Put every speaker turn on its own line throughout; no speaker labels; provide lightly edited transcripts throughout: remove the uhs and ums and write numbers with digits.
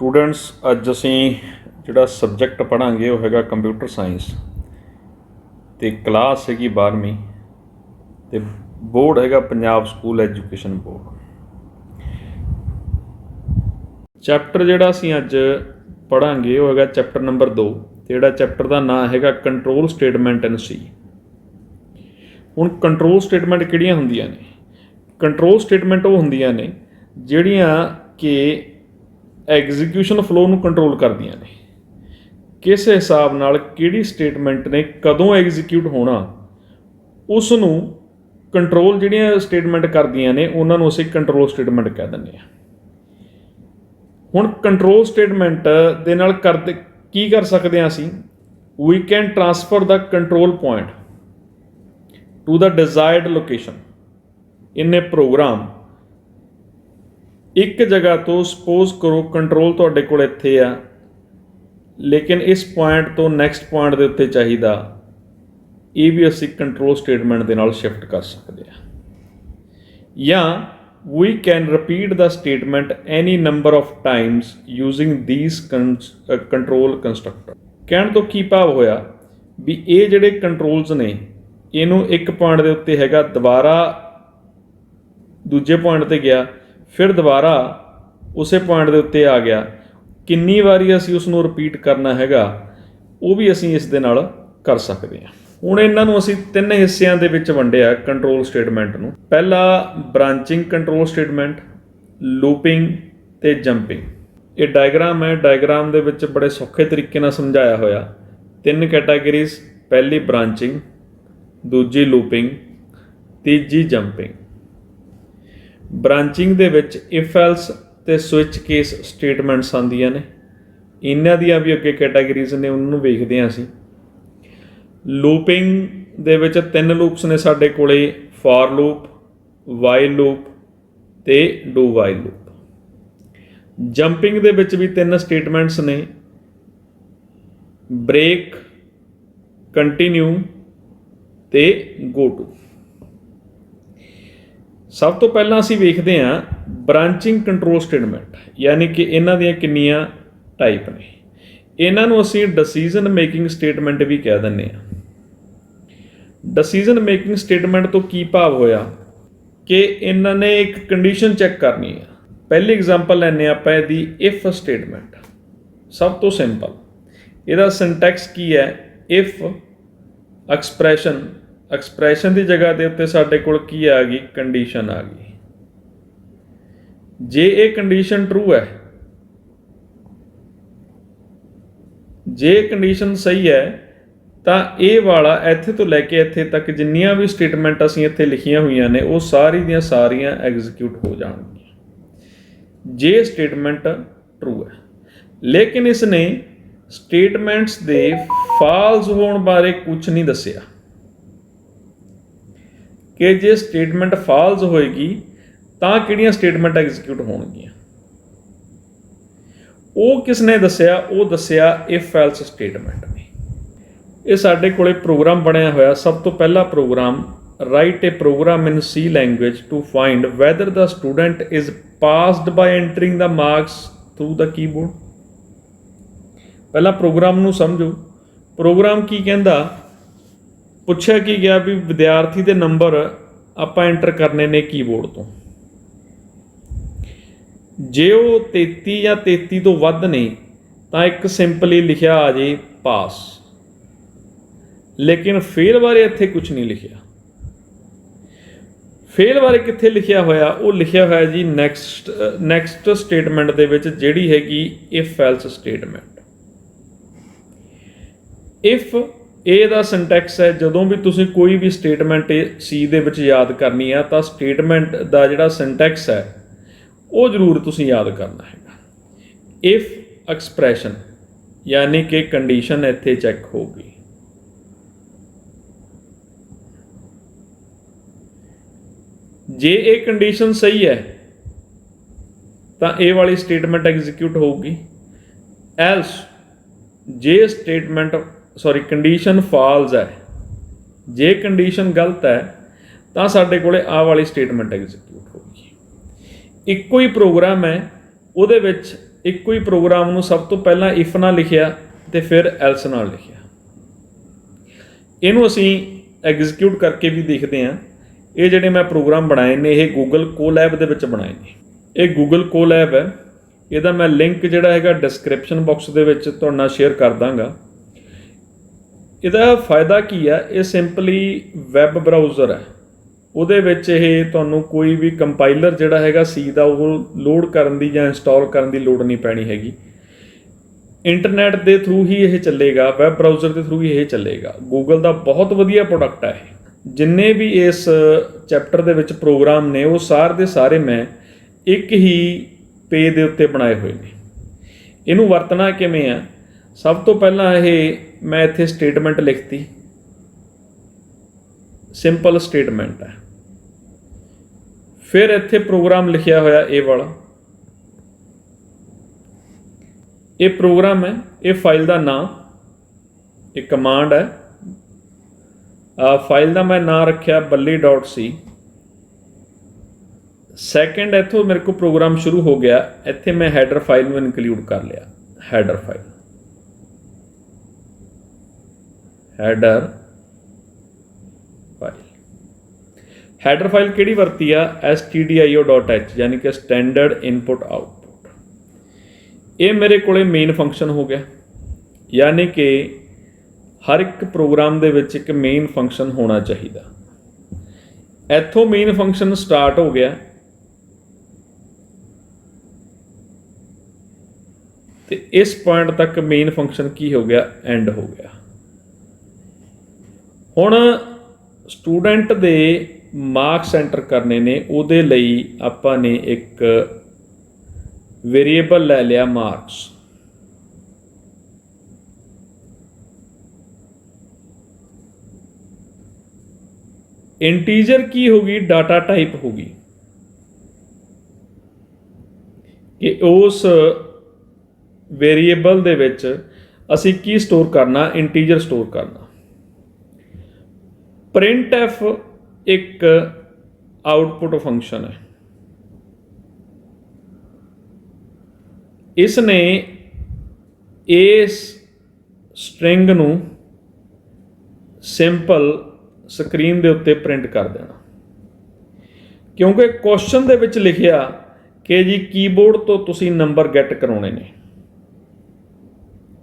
Students अज असीं जिहड़ा subject पढ़ांगे वो हैगा कंप्यूटर साइंस ते क्लास हैगी 12वीं ते बोर्ड हैगा Punjab school education board. Chapter जिहड़ा असीं अज पढ़ांगे वो हैगा चैप्टर नंबर 2 ते जिहड़ा चैप्टर दा नाम हैगा कंट्रोल स्टेटमेंट इन सी। हुण कंट्रोल स्टेटमेंट किहड़ियां हुंदियां ने? कंट्रोल स्टेटमेंट वो हुंदियां ने जिहड़ियां कि एग्जीक्यूशन फ्लो नूं कंट्रोल करदियां ने। किस हिसाब नाल किहड़ी स्टेटमेंट ने कदों एग्जीक्यूट होना उस नूं कंट्रोल जिहड़ियां स्टेटमेंट करदियां ने उन्हां नूं असीं कंट्रोल स्टेटमेंट कह दिंदे हां। हुण कंट्रोल स्टेटमेंट दे नाल की कर सकते हैं असीं? We can transfer the control point to the desired location in a program. एक जगह तो सपोज करो कंट्रोल तुहाडे कोल इत्थे आ लेकिन इस पॉइंट तो नैक्सट पॉइंट दे उत्ते चाहिदा, ये भी असीं कंट्रोल स्टेटमेंट दे नाल शिफ्ट कर सकते हैं। या we can repeat the statement any number of times using these control constructor. कहण तो की भाव होया भी ये जिहड़े कंट्रोल्स ने इनू एक पॉइंट दे उत्ते हैगा, दोबारा दूजे पॉइंट ते गया, फिर दोबारा उसे पॉइंट दे उत्ते आ गया, किन्नी वारी असीं उसनूं रिपीट करना हैगा वो भी असीं इस दे नाल कर सकते हैं। हुण इन्हां नूं असीं 3 हिस्सिਆਂ ਦੇ ਵਿੱਚ ਵੰਡਿਆ कंट्रोल स्टेटमेंट ਨੂੰ। ਪਹਿਲਾ ब्रांचिंग कंट्रोल स्टेटमेंट, लूपिंग ਤੇ जंपिंग। ਇਹ डायग्राम है, डायग्राम ਦੇ ਵਿੱਚ बड़े सौखे तरीके ਨਾਲ ਸਮਝਾਇਆ ਹੋਇਆ। 3 कैटागरीज, पहली ब्रांचिंग, दूजी लूपिंग, तीजी जंपिंग। ब्रांचिंग ਦੇ ਵਿੱਚ इफ एल्स ਤੇ स्विच केस स्टेटमेंट्स आंदियां ने, इन्हां ਦੀਆਂ भी ਅੱਗੇ कैटागरीज ने, उन्होंने ਵੇਖਦੇ ਹਾਂ ਅਸੀਂ। लूपिंग ਦੇ ਵਿੱਚ 3 ਲੂਪਸ ਨੇ ਸਾਡੇ ਕੋਲੇ, फॉर लूप, वाइल लूप ਤੇ डू वाइल लूप। जंपिंग ਦੇ ਵਿੱਚ भी 3 स्टेटमेंट्स ने, ब्रेक, कंटिन्यू ਤੇ गो टू। सब तो पहला असीं वेखदे हां ब्रांचिंग कंट्रोल स्टेटमेंट, यानी कि इन्हां दीयां किन्नियां टाइप ने। इन्हां नूं असीं डिसीजन मेकिंग स्टेटमेंट भी कह दिंदे हां। डिसीजन मेकिंग स्टेटमेंट तो की भाव होया कि इन्हां ने एक कंडीशन चैक करनी है। पहली एग्जाम्पल लैने आपां इहदी इफ स्टेटमेंट। सब तो सिंपल इहदा सिंटैक्स की है, इफ एक्सप्रैशन, एक्सप्रैशन की जगह के उत्ते साडे कोल की आ गई, कंडीशन आ गई। जे ये कंडीशन ट्रू है, जे कंडीशन सही है तो ये वाला इत्थे तो लैके इत्थे तक जिन्नियां भी स्टेटमेंट असीं इत्थे लिखियां हुई ने वो सारी दियां सारियां एग्जीक्यूट हो जाणगियां जे स्टेटमेंट ट्रू है। लेकिन इसने स्टेटमेंट्स दे फॉल्स होने बारे कुछ नहीं दस्सिया कि जे स्टेटमेंट फॉल्स होएगी तो किहड़ियां स्टेटमेंट एग्जीक्यूट होणगियां। वो किसने दस्सिया? वो दस्सिया इफ एल्स स्टेटमेंट ने। ये साडे कोले प्रोग्राम बनया होया। सब तो पहला program, write a program in C language to find whether the student is passed by entering the marks through the keyboard. पहला प्रोग्राम नूं समझो। प्रोग्राम की कहंदा, पुछया की गया भी विद्यार्थी के नंबर आपां एंटर करने ने कीबोर्ड तो। जे वो 33 या 33 तो वध नहीं तो एक सिंपली लिखिया आ जाए पास, लेकिन फेल बारे इत्थे कुछ नहीं लिखिया। फेल बारे कित्थे लिखिया होया? वो लिखिया होया जी नैक्सट स्टेटमेंट दे विच जिहड़ी हैगी इफ एल्स स्टेटमेंट। इफ ए दा सिंटैक्स है, जदों भी तुसीं कोई भी स्टेटमेंट सी दे विच याद करनी है तो स्टेटमेंट दा जिहड़ा सिंटैक्स है वो जरूर तुसीं याद करना है। इफ एक्सप्रैशन यानी कि कंडीशन इत्थे चैक होगी। जे ये कंडीशन सही है तो ये वाली स्टेटमेंट एग्जीक्यूट होगी। एल्स जे स्टेटमेंट कंडीशन फॉल्स है, जे कंडीशन गलत है तो साडे कोले आ वाली स्टेटमेंट एग्जीक्यूट होगी। इक्को ही प्रोग्राम है, उहदे विच ਇੱਕੋ ਹੀ ਪ੍ਰੋਗਰਾਮ ਨੂੰ ਸਭ ਤੋਂ ਪਹਿਲਾਂ ਇਫ ਨਾਲ ਲਿਖਿਆ ਤੇ ਫਿਰ ਐਲਸ ਨਾਲ ਲਿਖਿਆ। ਇਹਨੂੰ ਅਸੀਂ ਐਗਜ਼ੀਕਿਊਟ ਕਰਕੇ ਵੀ ਦੇਖਦੇ ਹਾਂ। ਇਹ ਜਿਹੜੇ ਮੈਂ ਪ੍ਰੋਗਰਾਮ ਬਣਾਏ ਨੇ ਇਹ ਗੂਗਲ ਕੋਲੈਬ ਦੇ ਵਿੱਚ ਬਣਾਏ ਨੇ। ਇਹ ਗੂਗਲ ਕੋਲੈਬ ਹੈ, ਇਹਦਾ ਮੈਂ ਲਿੰਕ ਜਿਹੜਾ ਹੈਗਾ ਡਿਸਕ੍ਰਿਪਸ਼ਨ ਬਾਕਸ ਦੇ ਵਿੱਚ ਤੁਹਾਡੇ ਨਾਲ ਸ਼ੇਅਰ ਕਰ ਦਾਂਗਾ। ਇਹਦਾ ਫਾਇਦਾ ਕੀ ਆ, ਇਹ ਸਿੰਪਲੀ ਵੈਬ ਬਰਾਊਜ਼ਰ ਹੈ, ਉਹਦੇ ਵਿੱਚ ਇਹ ਤੁਹਾਨੂੰ ਕੋਈ ਵੀ ਕੰਪਾਈਲਰ ਜਿਹੜਾ ਹੈਗਾ ਸੀ ਦਾ ਉਹ ਲੋਡ ਕਰਨ ਦੀ ਜਾਂ ਇੰਸਟਾਲ ਕਰਨ ਦੀ ਲੋੜ ਨਹੀਂ ਪੈਣੀ ਹੈਗੀ। ਇੰਟਰਨੈਟ ਦੇ ਥਰੂ ਹੀ ਇਹ ਚੱਲੇਗਾ, ਵੈਬ ਬਰਾਊਜ਼ਰ ਦੇ ਥਰੂ ਹੀ ਇਹ ਚੱਲੇਗਾ। ਗੂਗਲ ਦਾ ਬਹੁਤ ਵਧੀਆ ਪ੍ਰੋਡਕਟ ਹੈ ਇਹ। ਜਿੰਨੇ ਵੀ ਇਸ ਚੈਪਟਰ ਦੇ ਵਿੱਚ ਪ੍ਰੋਗਰਾਮ ਨੇ ਉਹ ਸਾਰੇ ਦੇ ਸਾਰੇ ਮੈਂ ਇੱਕ ਹੀ ਪੇਜ ਦੇ ਉੱਤੇ ਬਣਾਏ ਹੋਏ ਨੇ। ਇਹਨੂੰ ਵਰਤਣਾ ਕਿਵੇਂ ਆ, ਸਭ ਤੋਂ ਪਹਿਲਾਂ ਇਹ ਮੈਂ ਇੱਥੇ ਸਟੇਟਮੈਂਟ ਲਿਖਤੀ, ਸਿੰਪਲ ਸਟੇਟਮੈਂਟ ਹੈ। ਫਿਰ ਇੱਥੇ ਪ੍ਰੋਗਰਾਮ ਲਿਖਿਆ ਹੋਇਆ ਇਹ ਵਾਲਾ, ਇਹ ਪ੍ਰੋਗਰਾਮ ਹੈ, ਇਹ ਫਾਈਲ ਦਾ ਨਾਮ, ਇਹ ਕਮਾਂਡ ਹੈ। ਫਾਈਲ ਦਾ ਮੈਂ ਨਾਮ ਰੱਖਿਆ balli.c। ਸੈਕਿੰਡ ਇੱਥੋਂ ਮੇਰੇ ਕੋਲ ਪ੍ਰੋਗਰਾਮ ਸ਼ੁਰੂ ਹੋ ਗਿਆ, ਇੱਥੇ ਮੈਂ ਹੈਡਰ ਫਾਈਲ ਨੂੰ ਇਨਕਲੂਡ ਕਰ ਲਿਆ। ਹੈਡਰ ਫਾਈਲ ਹੈਡਰ ਫਾਈਲ ਕਿਹੜੀ ਵਰਤੀ ਆ, stdio.h ਯਾਨੀ ਕਿ ਸਟੈਂਡਰਡ ਇਨਪੁਟ ਆਊਟਪੁੱਟ। ਇਹ ਮੇਰੇ ਕੋਲੇ ਮੇਨ ਫੰਕਸ਼ਨ ਹੋ ਗਿਆ, ਯਾਨੀ ਕਿ ਹਰ ਇੱਕ ਪ੍ਰੋਗਰਾਮ ਦੇ ਵਿੱਚ ਇੱਕ ਮੇਨ ਫੰਕਸ਼ਨ ਹੋਣਾ ਚਾਹੀਦਾ। ਇੱਥੋਂ ਮੇਨ ਫੰਕਸ਼ਨ ਸਟਾਰਟ ਹੋ ਗਿਆ ਤੇ ਇਸ ਪੁਆਇੰਟ ਤੱਕ ਮੇਨ ਫੰਕਸ਼ਨ ਕੀ ਹੋ ਗਿਆ, ਐਂਡ ਹੋ ਗਿਆ। ਹੁਣ ਸਟੂਡੈਂਟ ਦੇ ਮਾਰਕਸ ਐਂਟਰ ਕਰਨੇ ਨੇ, ਉਹਦੇ ਲਈ ਆਪਾਂ ਨੇ ਇੱਕ ਵੇਰੀਏਬਲ ਲੈ ਲਿਆ ਮਾਰਕਸ। ਇੰਟੀਜਰ ਕੀ ਹੋਗੀ, ਡਾਟਾ ਟਾਈਪ ਹੋਗੀ ਕਿ ਉਸ ਵੇਰੀਏਬਲ ਦੇ ਵਿੱਚ ਅਸੀਂ ਕੀ ਸਟੋਰ ਕਰਨਾ, ਇੰਟੀਜਰ ਸਟੋਰ ਕਰਨਾ। printf ਇੱਕ ਆਊਟਪੁੱਟ ਫੰਕਸ਼ਨ ਹੈ। ਇਸ ਨੇ ਇਸ ਸਟ੍ਰਿੰਗ ਨੂੰ ਸਿੰਪਲ ਸਕਰੀਨ ਦੇ ਉੱਤੇ ਪ੍ਰਿੰਟ ਕਰ ਦੇਣਾ, ਕਿਉਂਕਿ ਕੁਐਸਚਨ ਦੇ ਵਿੱਚ ਲਿਖਿਆ ਕਿ ਜੀ ਕੀਬੋਰਡ ਤੋਂ ਤੁਸੀਂ ਨੰਬਰ ਗੈਟ ਕਰਾਉਣੇ ਨੇ,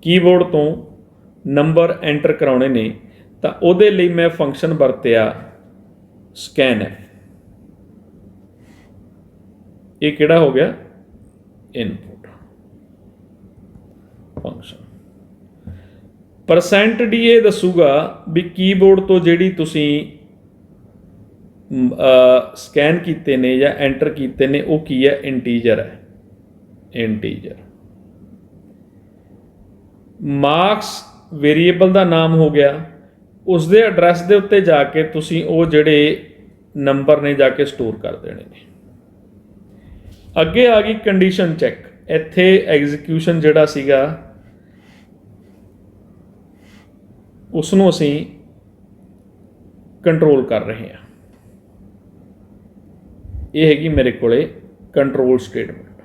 ਕੀਬੋਰਡ ਤੋਂ ਨੰਬਰ ਐਂਟਰ ਕਰਾਉਣੇ ਨੇ, ਤਾਂ ਉਹਦੇ ਲਈ ਮੈਂ ਫੰਕਸ਼ਨ ਵਰਤਿਆ scanf। ਇਹ ਕਿਹੜਾ ਹੋ ਗਿਆ, ਇਨਪੁਟ ਫੰਕਸ਼ਨ। %d ਇਹ ਦੱਸੂਗਾ ਵੀ ਕੀਬੋਰਡ ਤੋਂ ਜਿਹੜੀ ਤੁਸੀਂ ਸਕੈਨ ਕੀਤੇ ਨੇ ਜਾਂ ਐਂਟਰ ਕੀਤੇ ਨੇ ਉਹ ਕੀ ਹੈ, ਇੰਟੀਜਰ ਹੈ, ਇੰਟੀਜਰ। ਮਾਰਕਸ ਵੇਰੀਏਬਲ ਦਾ ਨਾਮ ਹੋ ਗਿਆ, ਉਸ ਦੇ ਐਡਰੈਸ ਦੇ ਉੱਤੇ ਜਾ ਕੇ ਤੁਸੀਂ ਉਹ ਜਿਹੜੇ ਨੰਬਰ ਨੇ ਜਾ ਕੇ ਸਟੋਰ ਕਰ ਦੇਣੇ ਨੇ। ਅੱਗੇ ਆ ਗਈ ਕੰਡੀਸ਼ਨ ਚੈੱਕ। ਇੱਥੇ ਐਗਜ਼ੀਕਿਊਸ਼ਨ ਜਿਹੜਾ ਸੀਗਾ ਉਸ ਨੂੰ ਅਸੀਂ ਕੰਟਰੋਲ ਕਰ ਰਹੇ ਹਾਂ। ਇਹ ਹੈਗੀ ਮੇਰੇ ਕੋਲੇ ਕੰਟਰੋਲ ਸਟੇਟਮੈਂਟ।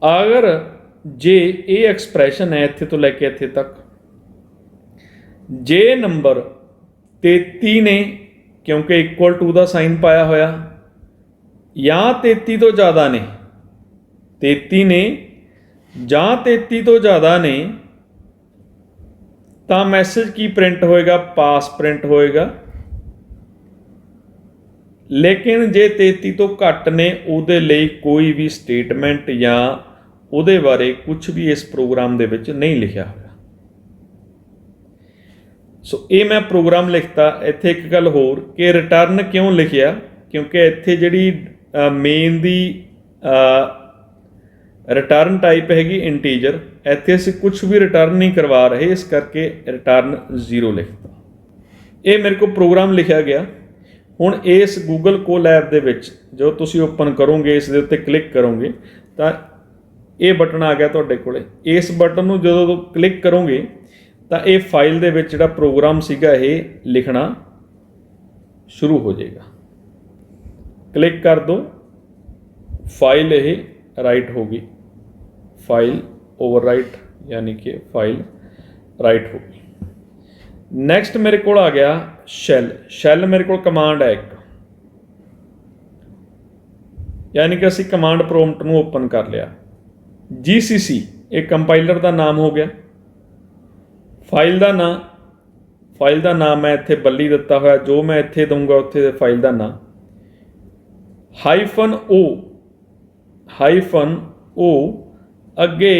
ਅਗਰ ਜੇ ਇਹ ਐਕਸਪ੍ਰੈਸ਼ਨ ਹੈ ਇੱਥੇ ਤੋਂ ਲੈ ਕੇ ਇੱਥੇ ਤੱਕ, ਜੇ ਨੰਬਰ 33 ਨੇ ਕਿਉਂਕਿ ਇਕੁਅਲ ਟੂ ਦਾ ਸਾਈਨ ਪਾਇਆ ਹੋਇਆ, ਜਾਂ 33 ਤੋਂ ਜ਼ਿਆਦਾ ਨੇ, 33 ਨੇ ਜਾਂ 33 ਤੋਂ ਜ਼ਿਆਦਾ ਨੇ, ਤਾਂ ਮੈਸੇਜ ਕੀ ਪ੍ਰਿੰਟ ਹੋਏਗਾ, ਪਾਸ ਪ੍ਰਿੰਟ ਹੋਏਗਾ। ਲੇਕਿਨ ਜੇ 33 ਤੋਂ ਘੱਟ ਨੇ ਉਹਦੇ ਲਈ ਕੋਈ ਵੀ ਸਟੇਟਮੈਂਟ ਜਾਂ ਉਹਦੇ ਬਾਰੇ ਕੁਝ ਵੀ ਇਸ ਪ੍ਰੋਗਰਾਮ ਦੇ ਵਿੱਚ ਨਹੀਂ ਲਿਖਿਆ ਹੋਇਆ। ਸੋ ਇਹ ਮੈਂ ਪ੍ਰੋਗਰਾਮ ਲਿਖਤਾ। ਇੱਥੇ ਇੱਕ ਗੱਲ ਹੋਰ ਕਿ ਰਿਟਰਨ ਕਿਉਂ ਲਿਖਿਆ, ਕਿਉਂਕਿ ਇੱਥੇ ਜਿਹੜੀ ਮੇਨ ਦੀ ਰਿਟਰਨ ਟਾਈਪ ਹੈਗੀ ਇੰਟੀਜਰ, ਇੱਥੇ ਅਸੀਂ ਕੁਝ ਵੀ ਰਿਟਰਨ ਨਹੀਂ ਕਰਵਾ ਰਹੇ, ਇਸ ਕਰਕੇ ਰਿਟਰਨ 0 ਲਿਖਤਾ। ਇਹ ਮੇਰੇ ਕੋਲ ਪ੍ਰੋਗਰਾਮ ਲਿਖਿਆ ਗਿਆ। ਹੁਣ ਇਸ ਗੂਗਲ ਕੋਲੈਬ ਦੇ ਵਿੱਚ ਜੋ ਤੁਸੀਂ ਓਪਨ ਕਰੋਗੇ, ਇਸ ਦੇ ਉੱਤੇ ਕਲਿੱਕ ਕਰੋਗੇ ਤਾਂ ਇਹ ਬਟਨ ਆ ਗਿਆ ਤੁਹਾਡੇ ਕੋਲੇ। ਇਸ ਬਟਨ ਨੂੰ ਜਦੋਂ ਕਲਿੱਕ ਕਰੋਗੇ ਤਾਂ ਇਹ ਫਾਈਲ ਦੇ ਵਿੱਚ ਜਿਹੜਾ ਪ੍ਰੋਗਰਾਮ ਸੀਗਾ ਇਹ ਲਿਖਣਾ ਸ਼ੁਰੂ ਹੋ ਜਾਏਗਾ। ਕਲਿੱਕ ਕਰ ਦਿਓ, फाइल ये राइट होगी, फाइल ओवरराइट यानी कि फाइल राइट होगी। नैक्सट मेरे को आ गया शैल। शैल मेरे को कमांड है एक, यानी कि असी कमांड प्रॉम्प्ट नूं ओपन कर लिया। GCC एक कंपाइलर का नाम हो गया। फाइल का नाम मैं इत्थे बल्ली दिता होया, जो मैं इत्थे दूंगा उत्थे फाइल का नाम। -O अगे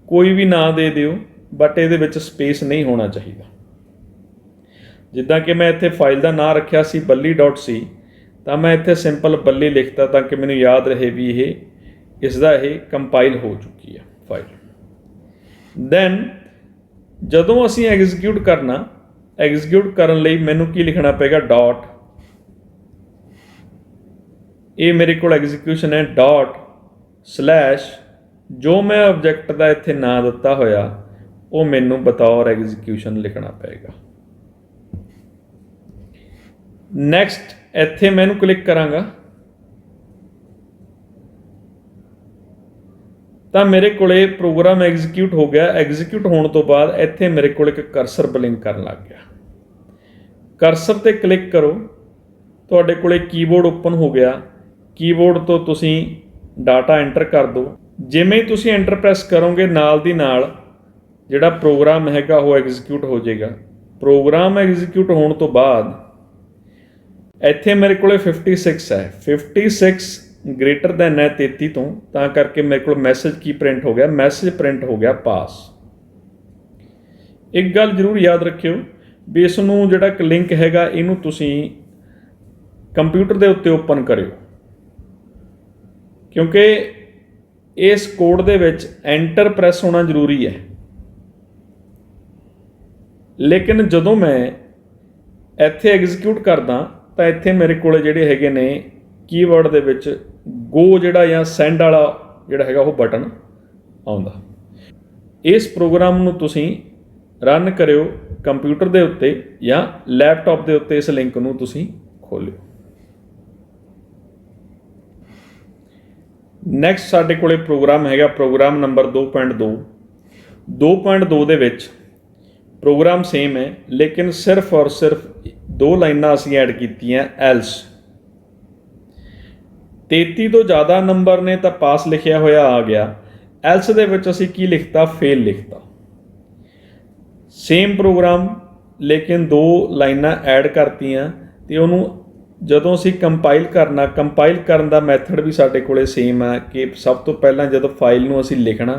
कोई भी ना दे दिओ, बट ये स्पेस नहीं होना चाहिए। जिद्दां कि मैं इत्थे फाइल का नाम रखिया सी balli.c, तो मैं इत्थे सिंपल बल्ली लिखता ताकि मैनूं याद रहे भी ये इसका ये कंपाइल हो चुकी है फाइल। दैन जदों असीं एग्जीक्यूट करना, एग्जीक्यूट करन लई मैनूं की लिखना पेगा, डॉट। ये मेरे को एग्जीक्यूशन है ./ जो मैं ऑब्जेक्ट का इत्थे नाम दिता होया वो मैनूं बतौर एग्जीक्यूशन लिखना पेगा। नैक्सट इत्थे मैं इहनूं क्लिक करांगा तो मेरे को प्रोग्राम एग्जीक्यूट हो गया। एग्जीक्यूट होने तो बाद इत्थे मेरे को एक करसर ब्लिंक करन लग गया। करसर ते क्लिक करो, तुहाडे कोले कीबोर्ड ओपन हो गया। कीबोर्ड तो तुसीं डाटा एंटर कर दो। जिवें ही तुसीं एंटर प्रैस करोगे नाल दी नाल जिहड़ा प्रोग्राम हैगा वो एग्जीक्यूट हो जाएगा। प्रोग्राम एग्जीक्यूट होने तो बाद इत्थे मेरे को 56 है, 56 ग्रेटर दैन है 33 तो, तां करके मेरे को मैसेज की प्रिंट हो गया, मैसेज प्रिंट हो गया पास। एक गल जरूर याद रखियो भी इसनूं जिहड़ा एक लिंक हैगा इहनूं तुसीं कंप्यूटर दे उत्ते ओपन करियो, क्योंकि इस कोड दे विच एंटर प्रैस होना जरूरी है। लेकिन जदों मैं इत्थे एग्जीक्यूट करदा तो इत्थे मेरे कोले जिहड़े हैगे ने कीवर्ड दे विच गो जिहड़ा या सेंड वाला जिहड़ा हैगा वो बटन आउंदा। इस प्रोग्राम नूं तुसीं रन करियो कंप्यूटर दे उत्ते या लैपटॉप दे उत्ते, इस लिंक नूं तुसीं खोलियो। नैक्सट साडे कोले प्रोग्राम हैगा प्रोग्राम नंबर 2.2। 2.2 दे विच प्रोग्राम सेम है, लेकिन सिर्फ और सिर्फ 2 लाइनां असीं ऐड कीतियां एल्स। 33 तो ज़्यादा नंबर ने तो पास लिखिया होया आ गया, एल्स दे विच असीं की लिखता, फेल लिखता। सेम प्रोग्राम लेकिन 2 लाइनां ऐड करतियां ते उहनूं जदों असीं कंपाइल करना, कंपाइल करन दा मैथड भी साडे कोले सेम है कि सब तो पहलां जदों फाइल नूं असीं लिखना,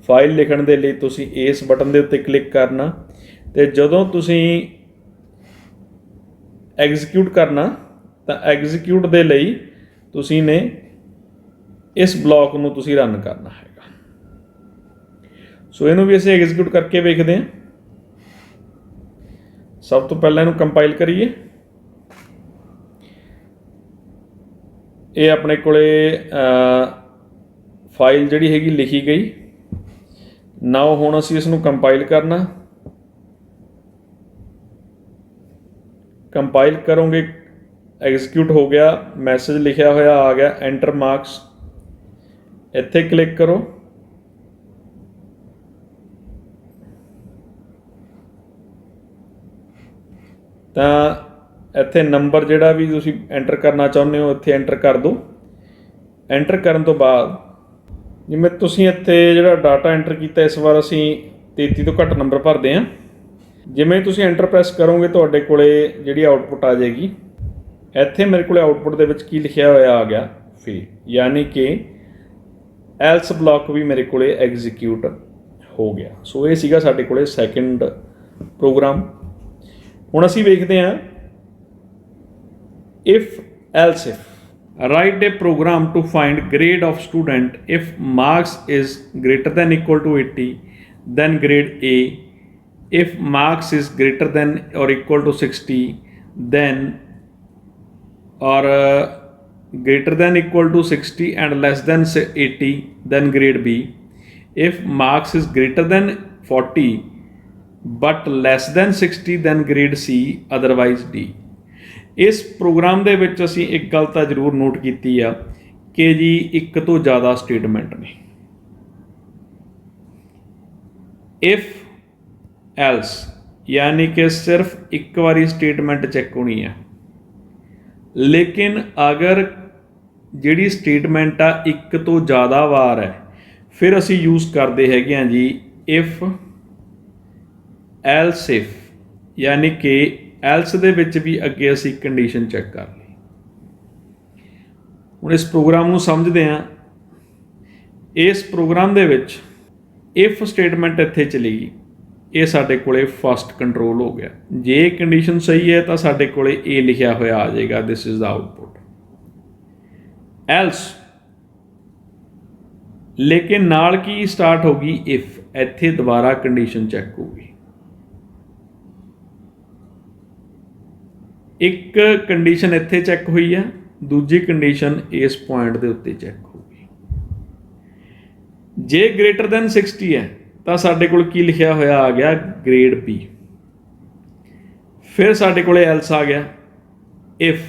फाइल लिखण दे लई तुसीं इस बटन दे उत्ते क्लिक करना ते जदों तुसीं एग्जीक्यूट करना तो एग्जीक्यूट दे लई तुसीं ने इस ब्लॉक नूं तुसीं रन करना हैगा। सो इहनूं भी असीं एग्जीक्यूट करके वेखदे हां। सब तो पहलां इहनूं कंपाइल करिए। ये अपने कोले फाइल जिहड़ी हैगी लिखी गई। नाउ हुण असीं इसनूं कंपाइल करना। कंपाइल करोगे, एग्जीक्यूट हो गया, मैसेज लिखा होया आ गया, एंटर मार्क्स, इत्थे क्लिक करो। तो इत्थे नंबर जिहड़ा भी तुसीं एंटर करना चाहुंदे हो इत्थे एंटर कर दो। एंटर करन तो बाद जिवें तुसीं इत्थे जिहड़ा डाटा एंटर कीता, इस बार असीं 33 तो घੱਟ नंबर भरदे हां। जिवें तुसीं एंटर प्रैस करोगे तुहाडे कोले जिहड़ी आउटपुट आ जाएगी। इत्थे मेरे कोले आउटपुट दे विच की लिखिया होया आ गया, फेल, यानी कि एल्स ब्लॉक भी मेरे कोले एग्जीक्यूट हो गया। सो ये सीगा साडे कोले सैकेंड प्रोग्राम। हुण असीं वेखदे हां if else if. Write a program to find grade of student if marks is greater than equal to 80, then grade A. If marks is greater than or equal to 60, then or greater than equal to 60 and less than 80, then grade B. If marks is greater than 40 but less than 60, then grade C, otherwise D. इस program दे विच असीं एक गल तां जरूर note कीती आ, कि जी एक तो ज़्यादा स्टेटमेंट ने, इफ एल्स यानी कि सिर्फ एक बारी स्टेटमेंट चैक होनी है, लेकिन अगर जिहड़ी स्टेटमेंट आ एक तो ज़्यादा वार है फिर असी यूज़ करते हैं जी इफ एल्स इफ, यानी कि एल्स दे विच भी अगे असी कंडीशन चैक कर ली। हुण इस प्रोग्राम नूं समझदे हां। इस प्रोग्राम दे विच इफ स्टेटमेंट इत्थे चली गई, ये साडे कोले फस्ट कंट्रोल हो गया। जे कंडीशन सही है तो साडे कोले ए लिखिया होया आ जाएगा, this is the output. Else लेकिन नाल की स्टार्ट होगी इफ, इत्थे दोबारा कंडीशन चैक होगी। एक कंडीशन इत्थे चैक हुई है, दूजी कंडीशन इस पॉइंट के उत्ते चैक होगी। जे ग्रेटर दैन 60 है तो साडे कोल की लिखिया होया आ गया ग्रेड बी। फिर साडे कोले एल्स आ गया इफ,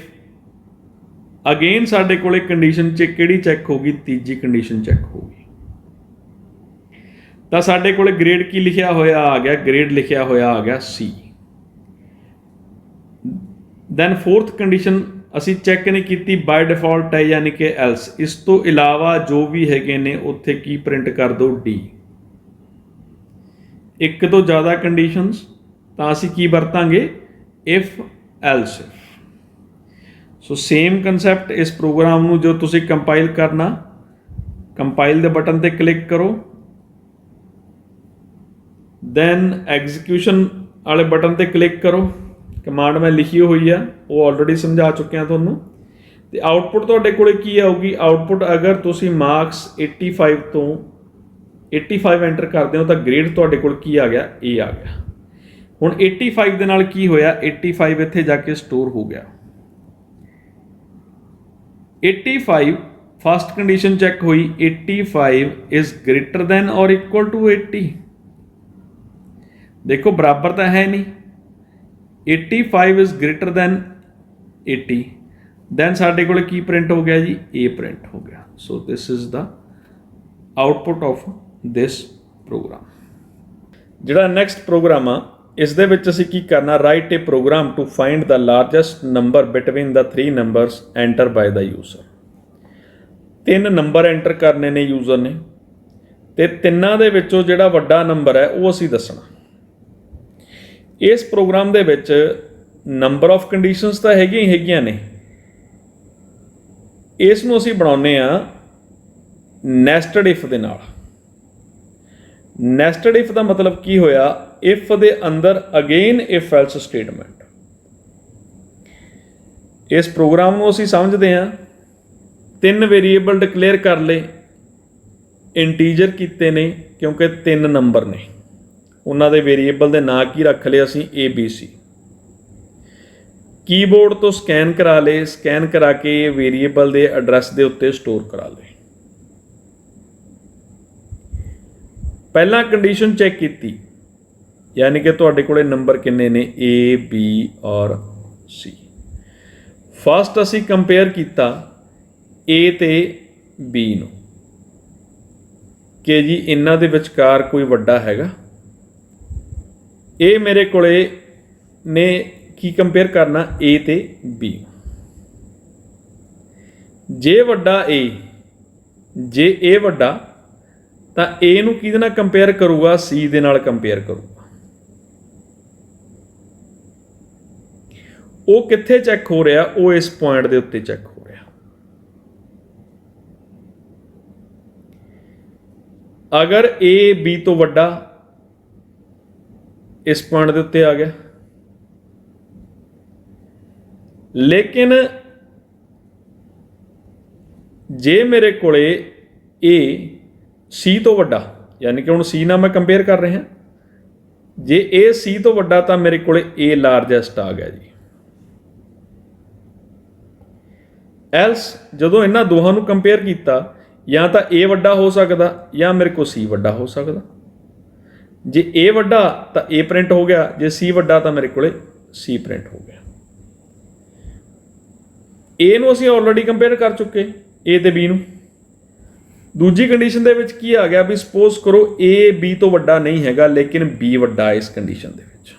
अगेन साडे कोले कंडीशन किहड़ी चैक होगी, तीजी कंडीशन चैक होगी। तो साडे कोले ग्रेड की लिखिया होया आ गया, ग्रेड लिखिया होया आ गया सी। दैन फोर्थ कंडीशन असी चैक नहीं की, बाय डिफॉल्ट है यानी कि एल्स। इस तो इलावा जो भी हैगे ने उत्थे की प्रिंट कर दो डी। एक तो ज़्यादा कंडीशनस तो असी की वरतांगे if else if. So same concept इस प्रोग्राम नूं जो तुसी कंपाइल करना, कंपाइल दे बटन ते क्लिक करो, दैन एग्जीक्यूशन वाले बटन ते क्लिक करो। कमांड मैं लिखी हुई है, वो ऑलरेडी समझा चुके हैं तुहानूं। ते आउटपुट तुहाडे कोले की आऊगी, आउटपुट अगर तुसी मार्क्स 85 तो 85 एंटर करते हो तो ग्रेड तुहाडे कोल की आ गया, ए आ गया। हुण 85 दे नाल की होया, 85 इत्थे जाके स्टोर हो गया। 85 फस्ट कंडीशन चैक हुई, 85 इज ग्रेटर दैन और इक्वल टू 80। देखो बराबर तो है नहीं, 85 इज ग्रेटर दैन 80, दैन साडे कोल की प्रिंट हो गया जी, ए प्रिंट हो गया। So this is the output of this program. जिहड़ा नैक्सट प्रोग्राम आ, इस दे विच असीं की करना, write a program to find the largest number between the 3 numbers enter by the user. 3 number enter करने ने यूजर ने, ते तिन्नां दे विचों जिहड़ा वड्डा नंबर है वो असीं दसना। इस प्रोग्राम दे विच नंबर ऑफ कंडीशनस तो हैगियां ने, इस नूं असीं बनाउने आ नैस्टड इफ दे नाल। नैस्टड इफ का मतलब की होया, इफ दे अंदर अगेन इफ एल्स स्टेटमेंट। इस प्रोग्राम नूं असीं समझदे हां, 3 वेरीएबल डिक्लेयर कर ले, इंटीजर कीते ने क्योंकि 3 नंबर ने, उन्हां दे वेरीएबल दे नां की रख ले असीं ABC। कीबोर्ड तो स्कैन करा ले, स्कैन करा के वेरीएबल दे एड्रैस दे उत्ते स्टोर करा ले। पहला कंडीशन चैक की, यानी कि तुहाडे कोले नंबर किन्ने ने, A B और C। फस्ट असी कंपेयर किया A ते B नूं कि जी इन्हां दे विचकार कोई वड्डा हैगा। ये मेरे कोले ने की कंपेयर करना, A ते B। जे वड्डा A, जे A वड्डा तो A नूं किहदे नाल कंपेयर करूगा, C दे नाल कंपेयर करूगा। वो कित्थे चैक हो रहा, वो इस पॉइंट के उत्ते चैक हो रहा। अगर A B तो वड्डा इस पॉइंट के उत्ते आ गया, लेकिन जे मेरे कोले A C तो वड्डा, यानी कि हुण C नाल मैं कंपेयर कर रहा, जे A C तो वड्डा तो मेरे कोले A लार्जेस्ट आ गया जी। एल्स जदों इन्हां दोहां नूं कंपेयर किया, या तो A वड्डा हो सकता या मेरे को C वड्डा हो सकता। जे A वड्डा तो A प्रिंट हो गया, जे C वड्डा तो मेरे कोले C प्रिंट हो गया। A नूं असीं ऑलरेडी कंपेयर कर चुके, ए ते बी नूं। दूजी कंडीशन दे विच की आ गया भी सपोज करो ए बी तो वड्डा नहीं हैगा लेकिन बी वड्डा इस कंडीशन दे विच।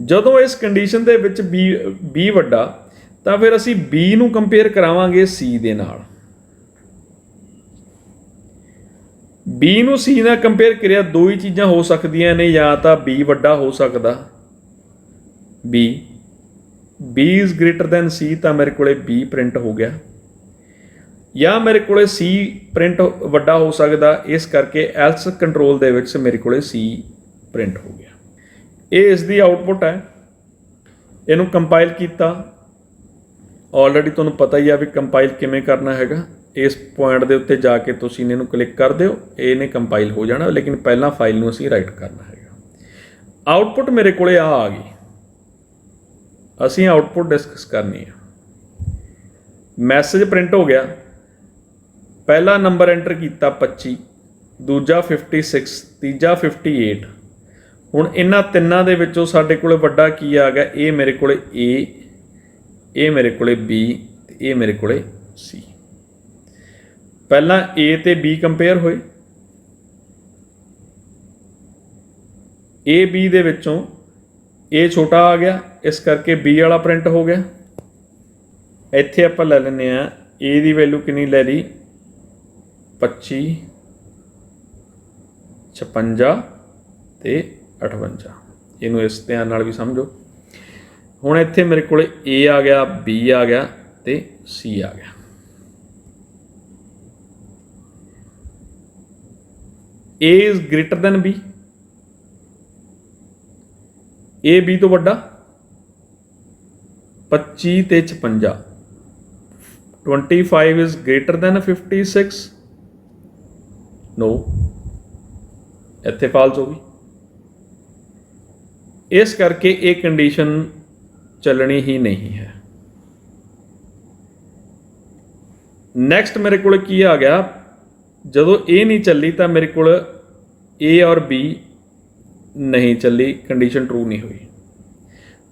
जदों इस कंडीशन दे विच बी वड्डा तां फिर असीं बी नूं कंपेयर करावांगे सी दे नाल। बी नूं सी नाल कंपेयर करिया दो ही चीज़ां हो सकदियां ने, या तां बी वड्डा हो सकदा बी इज़ ग्रेटर दैन सी तां मेरे कोले बी प्रिंट हो गया, या मेरे कोले सी प्रिंट वड्डा हो सकदा, इस करके एल्स कंट्रोल दे विच मेरे कोले सी प्रिंट हो गया। ये इसकी आउटपुट है। इनू कंपाइल किया, ऑलरेडी तुहानूं पता ही है भी कंपाइल किवें करना हैगा। इस पॉइंट के उत्ते जाके तुसीं इहनूं क्लिक कर दिओ, इहने कंपाइल हो जाना, लेकिन पहला फाइल नूं असीं राइट करना हैगा। आउटपुट मेरे कोले आ गई, असीं आउटपुट डिस्कस करनी है। मैसेज प्रिंट हो गया, पहला नंबर एंटर किया 25, दूजा 56, तीजा 58। हुण इन्हां तिन्नां दे विचों साडे कोले वड्डा की आ गया, ये मेरे कोले ए, ये मेरे कोले बी, ये मेरे कोले सी। पहला ए ते बी कंपेयर होए, ए बी दे विचों ए छोटा आ गया, इस करके बी वाला प्रिंट हो गया। इत्थे आपां लै लैंदे आ ए दी वैल्यू कितनी लै ली 25, 56 ते 58। इनू इस ध्यान नाल भी समझो। हुण इत्थे मेरे कोले ए आ गया, बी आ गया ते सी आ गया। A is greater than B, A B तो वड्डा 25 ते 56। 25 इज़ ग्रेटर दैन 56, नो, इत्थे फॉल्स हो गई। इस करके ये कंडीशन चलनी ही नहीं है। नैक्सट मेरे को की आ गया, जदों ए नहीं चली तो मेरे को ए और बी नहीं चली, कंडीशन ट्रू नहीं हुई।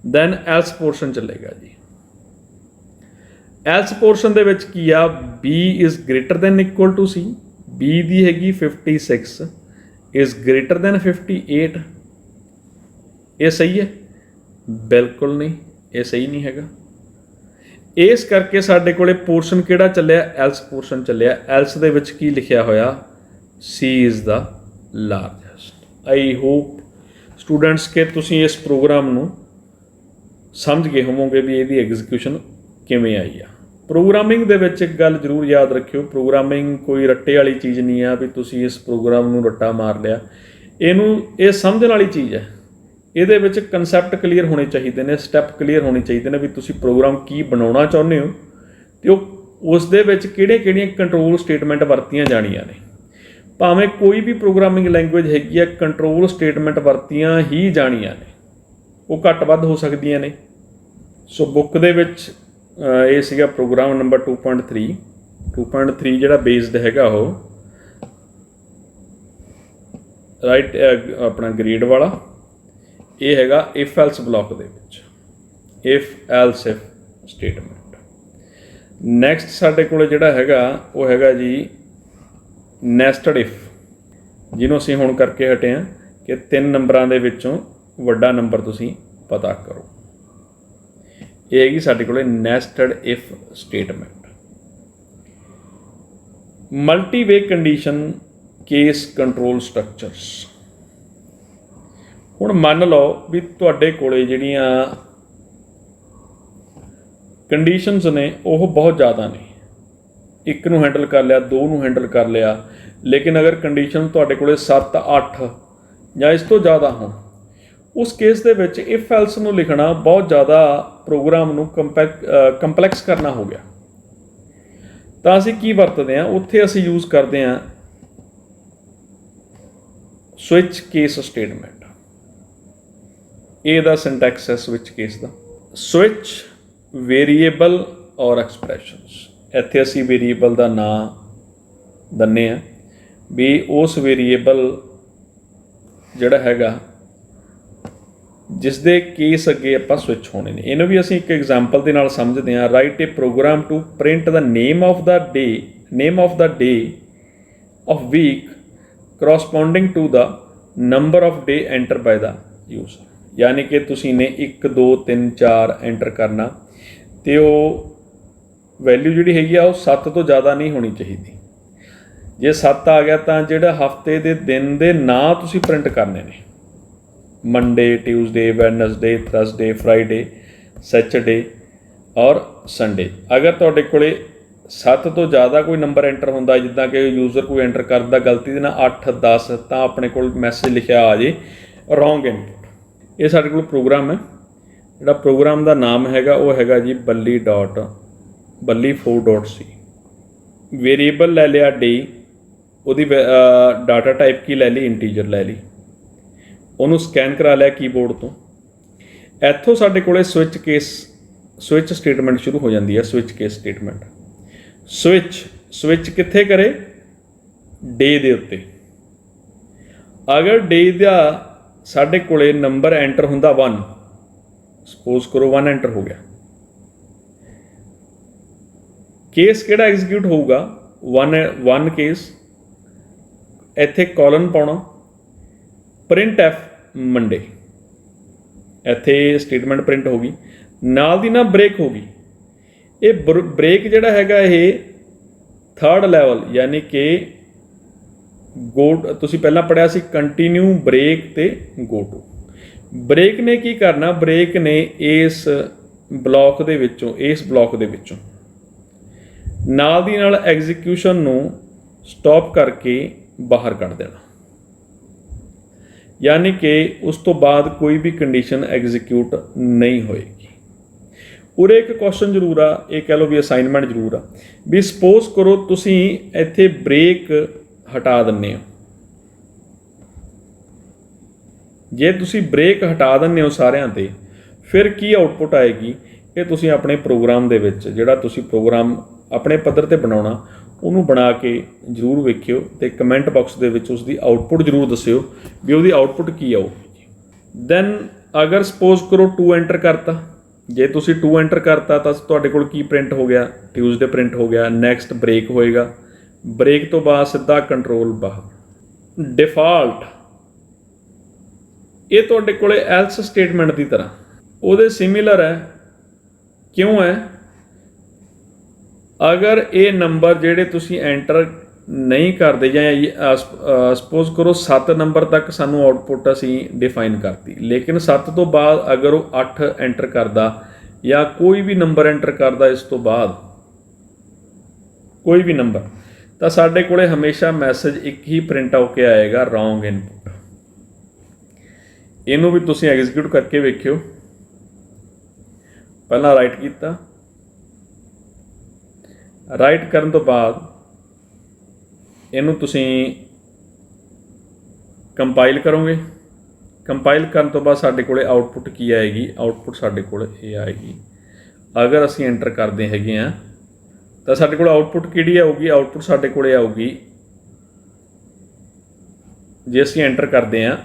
दैन एल्स पोर्शन चलेगा जी। एल्स पोर्शन दे विच की आ, B is greater than equal to C, B दी हैगी 56 इज़ ग्रेटर दैन 58। ये सही है? बिल्कुल नहीं, ये सही नहीं हैगा। इस करके साडे कोले पोर्शन किहड़ा चलिया, एल्स पोर्शन चलिया। एल्स दे विच की लिखिया होया, C is the largest. I hope students के तुसीं इस प्रोग्राम नूं समझ गए होवोगे भी इहदी एग्जीक्यूशन किवें आई आ। प्रोग्रामिंग दे विच एक गल जरूर याद रखियो, प्रोग्रामिंग कोई रट्टे वाली चीज़ नहीं आ भी तुसीं इस प्रोग्राम नूं रट्टा मार लिया। इहनूं ये समझण वाली चीज़ है। ਇਹਦੇ ਵਿੱਚ ਕਨਸੈਪਟ ਕਲੀਅਰ ਹੋਣੇ ਚਾਹੀਦੇ ਨੇ, ਸਟੈਪ ਕਲੀਅਰ ਹੋਣੇ ਚਾਹੀਦੇ ਨੇ ਵੀ ਤੁਸੀਂ ਪ੍ਰੋਗਰਾਮ ਕੀ ਬਣਾਉਣਾ ਚਾਹੁੰਦੇ ਹੋ ਤੇ ਉਸ ਦੇ ਵਿੱਚ ਕਿਹੜੀਆਂ ਕੰਟਰੋਲ ਸਟੇਟਮੈਂਟ ਵਰਤੀਆਂ ਜਾਣੀਆਂ ਨੇ। ਭਾਵੇਂ ਕੋਈ ਵੀ ਪ੍ਰੋਗਰਾਮਿੰਗ ਲੈਂਗੁਏਜ ਹੈਗੀ ਆ, ਕੰਟਰੋਲ ਸਟੇਟਮੈਂਟ ਵਰਤੀਆਂ ਹੀ ਜਾਣੀਆਂ ਨੇ, ਉਹ ਘੱਟ ਵੱਧ ਹੋ ਸਕਦੀਆਂ ਨੇ। ਸੋ ਬੁੱਕ ਦੇ ਵਿੱਚ ਇਹ ਸੀਗਾ ਪ੍ਰੋਗਰਾਮ ਨੰਬਰ 2.3 ਜਿਹੜਾ ਬੇਸਡ ਹੈਗਾ ਉਹ ਰਾਈਟ ਆਪਣਾ ਗ੍ਰੇਡ ਵਾਲਾ। ਇਹ ਹੈਗਾ ਇਫ ਐਲਸ ਬਲੌਕ ਦੇ ਵਿੱਚ, if else if statement. Next ਸਾਡੇ ਕੋਲ ਜਿਹੜਾ ਹੈਗਾ ਉਹ ਹੈਗਾ ਜੀ ਨੈਸਟਡ ਇਫ, ਜਿਹਨੂੰ ਅਸੀਂ ਹੁਣ ਕਰਕੇ ਹਟੇ ਹਾਂ ਕਿ 3 ਨੰਬਰਾਂ ਦੇ ਵਿੱਚੋਂ ਵੱਡਾ ਨੰਬਰ ਤੁਸੀਂ ਪਤਾ ਕਰੋ। ਇਹ ਹੈਗੀ ਸਾਡੇ ਕੋਲ nested if statement. Multi way condition case control structures. ਹੁਣ ਮੰਨ ਲਓ ਵੀ ਤੁਹਾਡੇ ਕੋਲੇ ਜਿਹੜੀਆਂ ਕੰਡੀਸ਼ਨਸ ਨੇ ਉਹ ਬਹੁਤ ਜ਼ਿਆਦਾ ਨੇ, ਇੱਕ ਨੂੰ ਹੈਂਡਲ ਕਰ ਲਿਆ, 2 ਨੂੰ ਹੈਂਡਲ ਕਰ ਲਿਆ, ਲੇਕਿਨ ਅਗਰ ਕੰਡੀਸ਼ਨ ਤੁਹਾਡੇ ਕੋਲੇ 7, 8 ਜਾਂ ਇਸ ਤੋਂ ਜ਼ਿਆਦਾ ਹੋਣ, ਉਸ ਕੇਸ ਦੇ ਵਿੱਚ ਇਫ ਐਲਸ ਨੂੰ ਲਿਖਣਾ ਬਹੁਤ ਜ਼ਿਆਦਾ ਪ੍ਰੋਗਰਾਮ ਨੂੰ ਕੰਪਲੈਕਸ ਕਰਨਾ ਹੋ ਗਿਆ। ਤਾਂ ਅਸੀਂ ਕੀ ਵਰਤਦੇ ਹਾਂ, ਉੱਥੇ ਅਸੀਂ ਯੂਜ਼ ਕਰਦੇ ਹਾਂ ਸਵਿਚ ਕੇਸ ਸਟੇਟਮੈਂਟ। ਇਹਦਾ ਸਿੰਟੈਕਸ ਹੈ ਸਵਿਚ ਕੇਸ ਦਾ, ਸਵਿਚ ਵੇਰੀਏਬਲ ਔਰ ਐਕਸਪ੍ਰੈਸ਼ਨਸ। ਇੱਥੇ ਅਸੀਂ ਵੇਰੀਏਬਲ ਦਾ ਨਾਂ ਦਿੰਦੇ ਹਾਂ ਵੀ ਉਸ ਵੇਰੀਏਬਲ ਜਿਹੜਾ ਹੈਗਾ ਜਿਸ ਦੇ ਕੇਸ ਅੱਗੇ ਆਪਾਂ ਸਵਿਚ ਹੋਣੇ ਨੇ। ਇਹਨੂੰ ਵੀ ਅਸੀਂ ਇੱਕ ਐਗਜ਼ਾਮਪਲ ਦੇ ਨਾਲ ਸਮਝਦੇ ਹਾਂ। Write a program to print the name of the day of week corresponding to the number of day enter by the user. यानी कि तुसी ने 1 2 3 4 एंटर करना तो वो वैल्यू जी हैगी आ 7 तो ज़्यादा नहीं होनी चाहिए। जे 7 आ गया तो जोड़ा हफ्ते के दिन के ना तुसी प्रिंट करने ने, Monday Tuesday वैडनसडे Thursday Friday Saturday और संडे। अगर तुहाडे कोले 7 तो ज़्यादा कोई नंबर एंटर होंदा जिद्दां कि यूजर कोई एंटर करदा गलती दे नाल 8 10 तो अपने कोल मैसेज लिखिया आ जे रॉन्ग इनपुट। ये साडे कोल प्रोग्राम है, जिहड़ा प्रोग्राम का नाम हैगा वो हैगा जी बल्ली 4.c। वेरीएबल लै लिया डे, उहदी डाटा टाइप की लै ली इंटीजर लै ली, उहनूं स्कैन करा लिया कीबोर्ड तो। इत्थों साडे कोले स्विच स्टेटमेंट शुरू हो जाती है। स्विच केस स्टेटमेंट स्विच कित्थे करे? डे दे उत्ते। अगर डे का साढ़े कोले नंबर एंटर होंदा 1, सपोज करो 1 एंटर हो गया, केस किहड़ा एग्जीक्यूट होगा? 1 केस। इत्थे कॉलन पाउणा प्रिंट एफ मंडे, इत्थे स्टेटमेंट प्रिंट होगी, नाल दी ना ब्रेक होगी। ये ब्रेक जिहड़ा हैगा ये 3rd लैवल, यानी कि गो तुसी पहला पढ़िया सी कंटिन्यू ब्रेक ते गो टू। ब्रेक ने की करना? ब्रेक ने इस ब्लॉक दे विचों नाल दी नाल एग्जीक्यूशन नूं स्टॉप करके बाहर कढ़ देना, यानी कि उस तो बाद कोई भी कंडीशन एग्जीक्यूट नहीं होएगी। उरे एक क्वेश्चन जरूर आ, ये कह लो भी असाइनमेंट जरूर आ भी सपोज करो तुसी इत्थे ब्रेक हटा दिंदे हो। जे तुसी ब्रेक हटा दिंदे हो सारिਆਂ ते फिर की आउटपुट आएगी? ये तुसी अपने प्रोग्राम दे विच जिहड़ा तुसी प्रोग्राम अपने पद्धर ते बनाउणा उहनूं बना के जरूर वेखिओ ते कमेंट बॉक्स दे विच उसदी आउटपुट जरूर दस्सिओ भी उहदी आउटपुट की आऊगी। दैन अगर सपोज करो 2 एंटर करता, जे तुसी 2 एंटर करता तो तुहाडे कोल की प्रिंट हो गया? ट्यूसडे प्रिंट हो गया। नैक्सट ब्रेक होएगा, ब्रेक तो बाद सीधा कंट्रोल बाहर। डिफॉल्ट ये तुहाडे कोले एल्स स्टेटमेंट की तरह उहदे सिमिलर है। क्यों है? अगर ये नंबर जिहड़े तुसी एंटर नहीं करते जां सपोज करो 7 नंबर तक सानू आउटपुट असी डिफाइन करती, लेकिन 7 तो बाद अगर वो 8 एंटर करता या कोई भी नंबर एंटर करता इस तो बाद कोई भी नंबर, तो साडे कोले हमेशा मैसेज एक ही प्रिंट होके आएगा, रॉन्ग इनपुट। इनू भी तुसी एग्जीक्यूट करके वेखियो। पहला राइट किया, राइट करन तो बाद इनू तुसी कंपाइल करोगे। कंपाइल करन तो बाद साडे कोले आउटपुट की आएगी? आउटपुट साडे कोले ये आएगी। अगर असी एंटर करते हैगे आ तो साडे कोल आउटपुट किहड़ी आऊगी? आउटपुट साडे कोले आऊगी जे असी एंटर करते हैं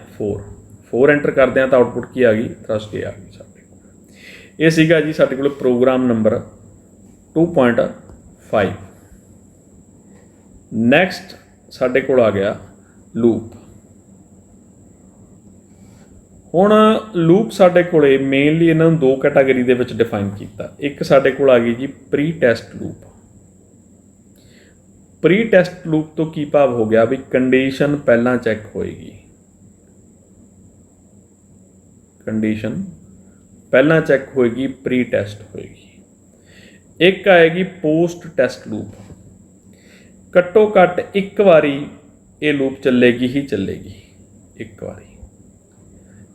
4 एंटर करते हैं तो आउटपुट की आ गई? थर्सडे आ गई साडे कोल। ये सीगा जी साडे कोल प्रोग्राम नंबर 2.5। नैक्सट साडे कोल आ गया लूप। हुण लूप साडे कोले मेनली इन्हां नूं 2 कैटागरी दे विच डिफाइन कीता। एक साडे कोल आ गई जी pretest loop. Pretest loop तो की भाव हो गया भी कंडीशन पहला चैक होएगी, कंडीशन पहला चैक होएगी, प्री टैसट होएगी। एक आएगी पोस्ट टैसट लूप। घट्टो घट्ट एक बारी ये लूप चलेगी ही चलेगी।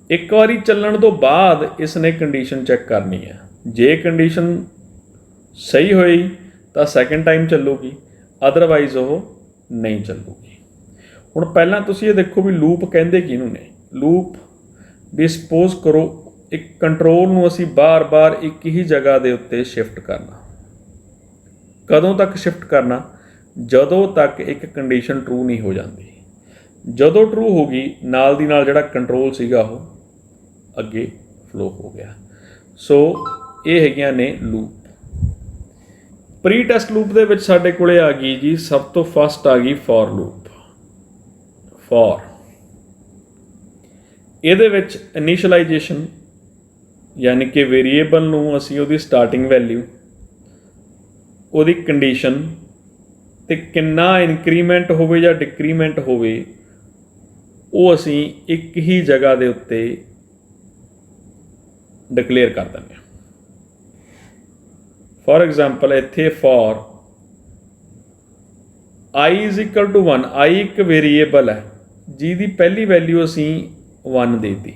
एक बारी चलण तो बाद इसने कंडीशन चैक करनी है। जे कंडीशन सही होई तो सैकेंड टाइम चलूगी, अदरवाइज वो नहीं चलूगी। हुण पहला तुसीं ये देखो भी लूप कहंदे किहनूं ने? लूप भी सपोज करो एक कंट्रोल नूं असीं बार बार एक ही जगह दे उत्ते शिफ्ट करना। कदों तक शिफ्ट करना? जदों तक एक कंडीशन ट्रू नहीं हो जाती। जदों ट्रू होगी नाल दी नाल जिहड़ा कंट्रोल सीगा ਅੱਗੇ ਫਲੋ ਹੋ ਗਿਆ। ਸੋ ਇਹ ਹੈਗੀਆਂ ਨੇ ਲੂਪ। ਪ੍ਰੀ ਟੈਸਟ ਲੂਪ ਦੇ ਵਿੱਚ ਸਾਡੇ ਕੋਲੇ ਆ ਗਈ ਜੀ, ਸਭ ਤੋਂ ਫਸਟ ਆ ਗਈ ਫॉर ਲੂਪ। ਫॉर ਇਹਦੇ ਵਿੱਚ ਇਨੀਸ਼ੀਅਲਾਈਜੇਸ਼ਨ ਯਾਨੀ ਕਿ ਵੇਰੀਏਬਲ ਨੂੰ ਅਸੀਂ ਉਹਦੀ ਸਟਾਰਟਿੰਗ ਵੈਲਿਊ, ਉਹਦੀ ਕੰਡੀਸ਼ਨ ਤੇ ਕਿੰਨਾ ਇਨਕਰੀਮੈਂਟ ਹੋਵੇ ਜਾਂ ਡਿਕਰੀਮੈਂਟ ਹੋਵੇ ਉਹ ਅਸੀਂ ਇੱਕ ਹੀ ਜਗ੍ਹਾ ਦੇ ਉੱਤੇ ਡਿਕਲੇਅਰ ਕਰ ਦਿੰਦੇ ਹਾਂ। ਫॉर ਐਗਜ਼ਾਮਪਲ ਇੱਥੇ ਫॉर i = 1, i ਇੱਕ ਵੇਰੀਏਬਲ ਹੈ ਜਿਹਦੀ ਪਹਿਲੀ ਵੈਲਿਊ ਅਸੀਂ 1 ਦੇਤੀ।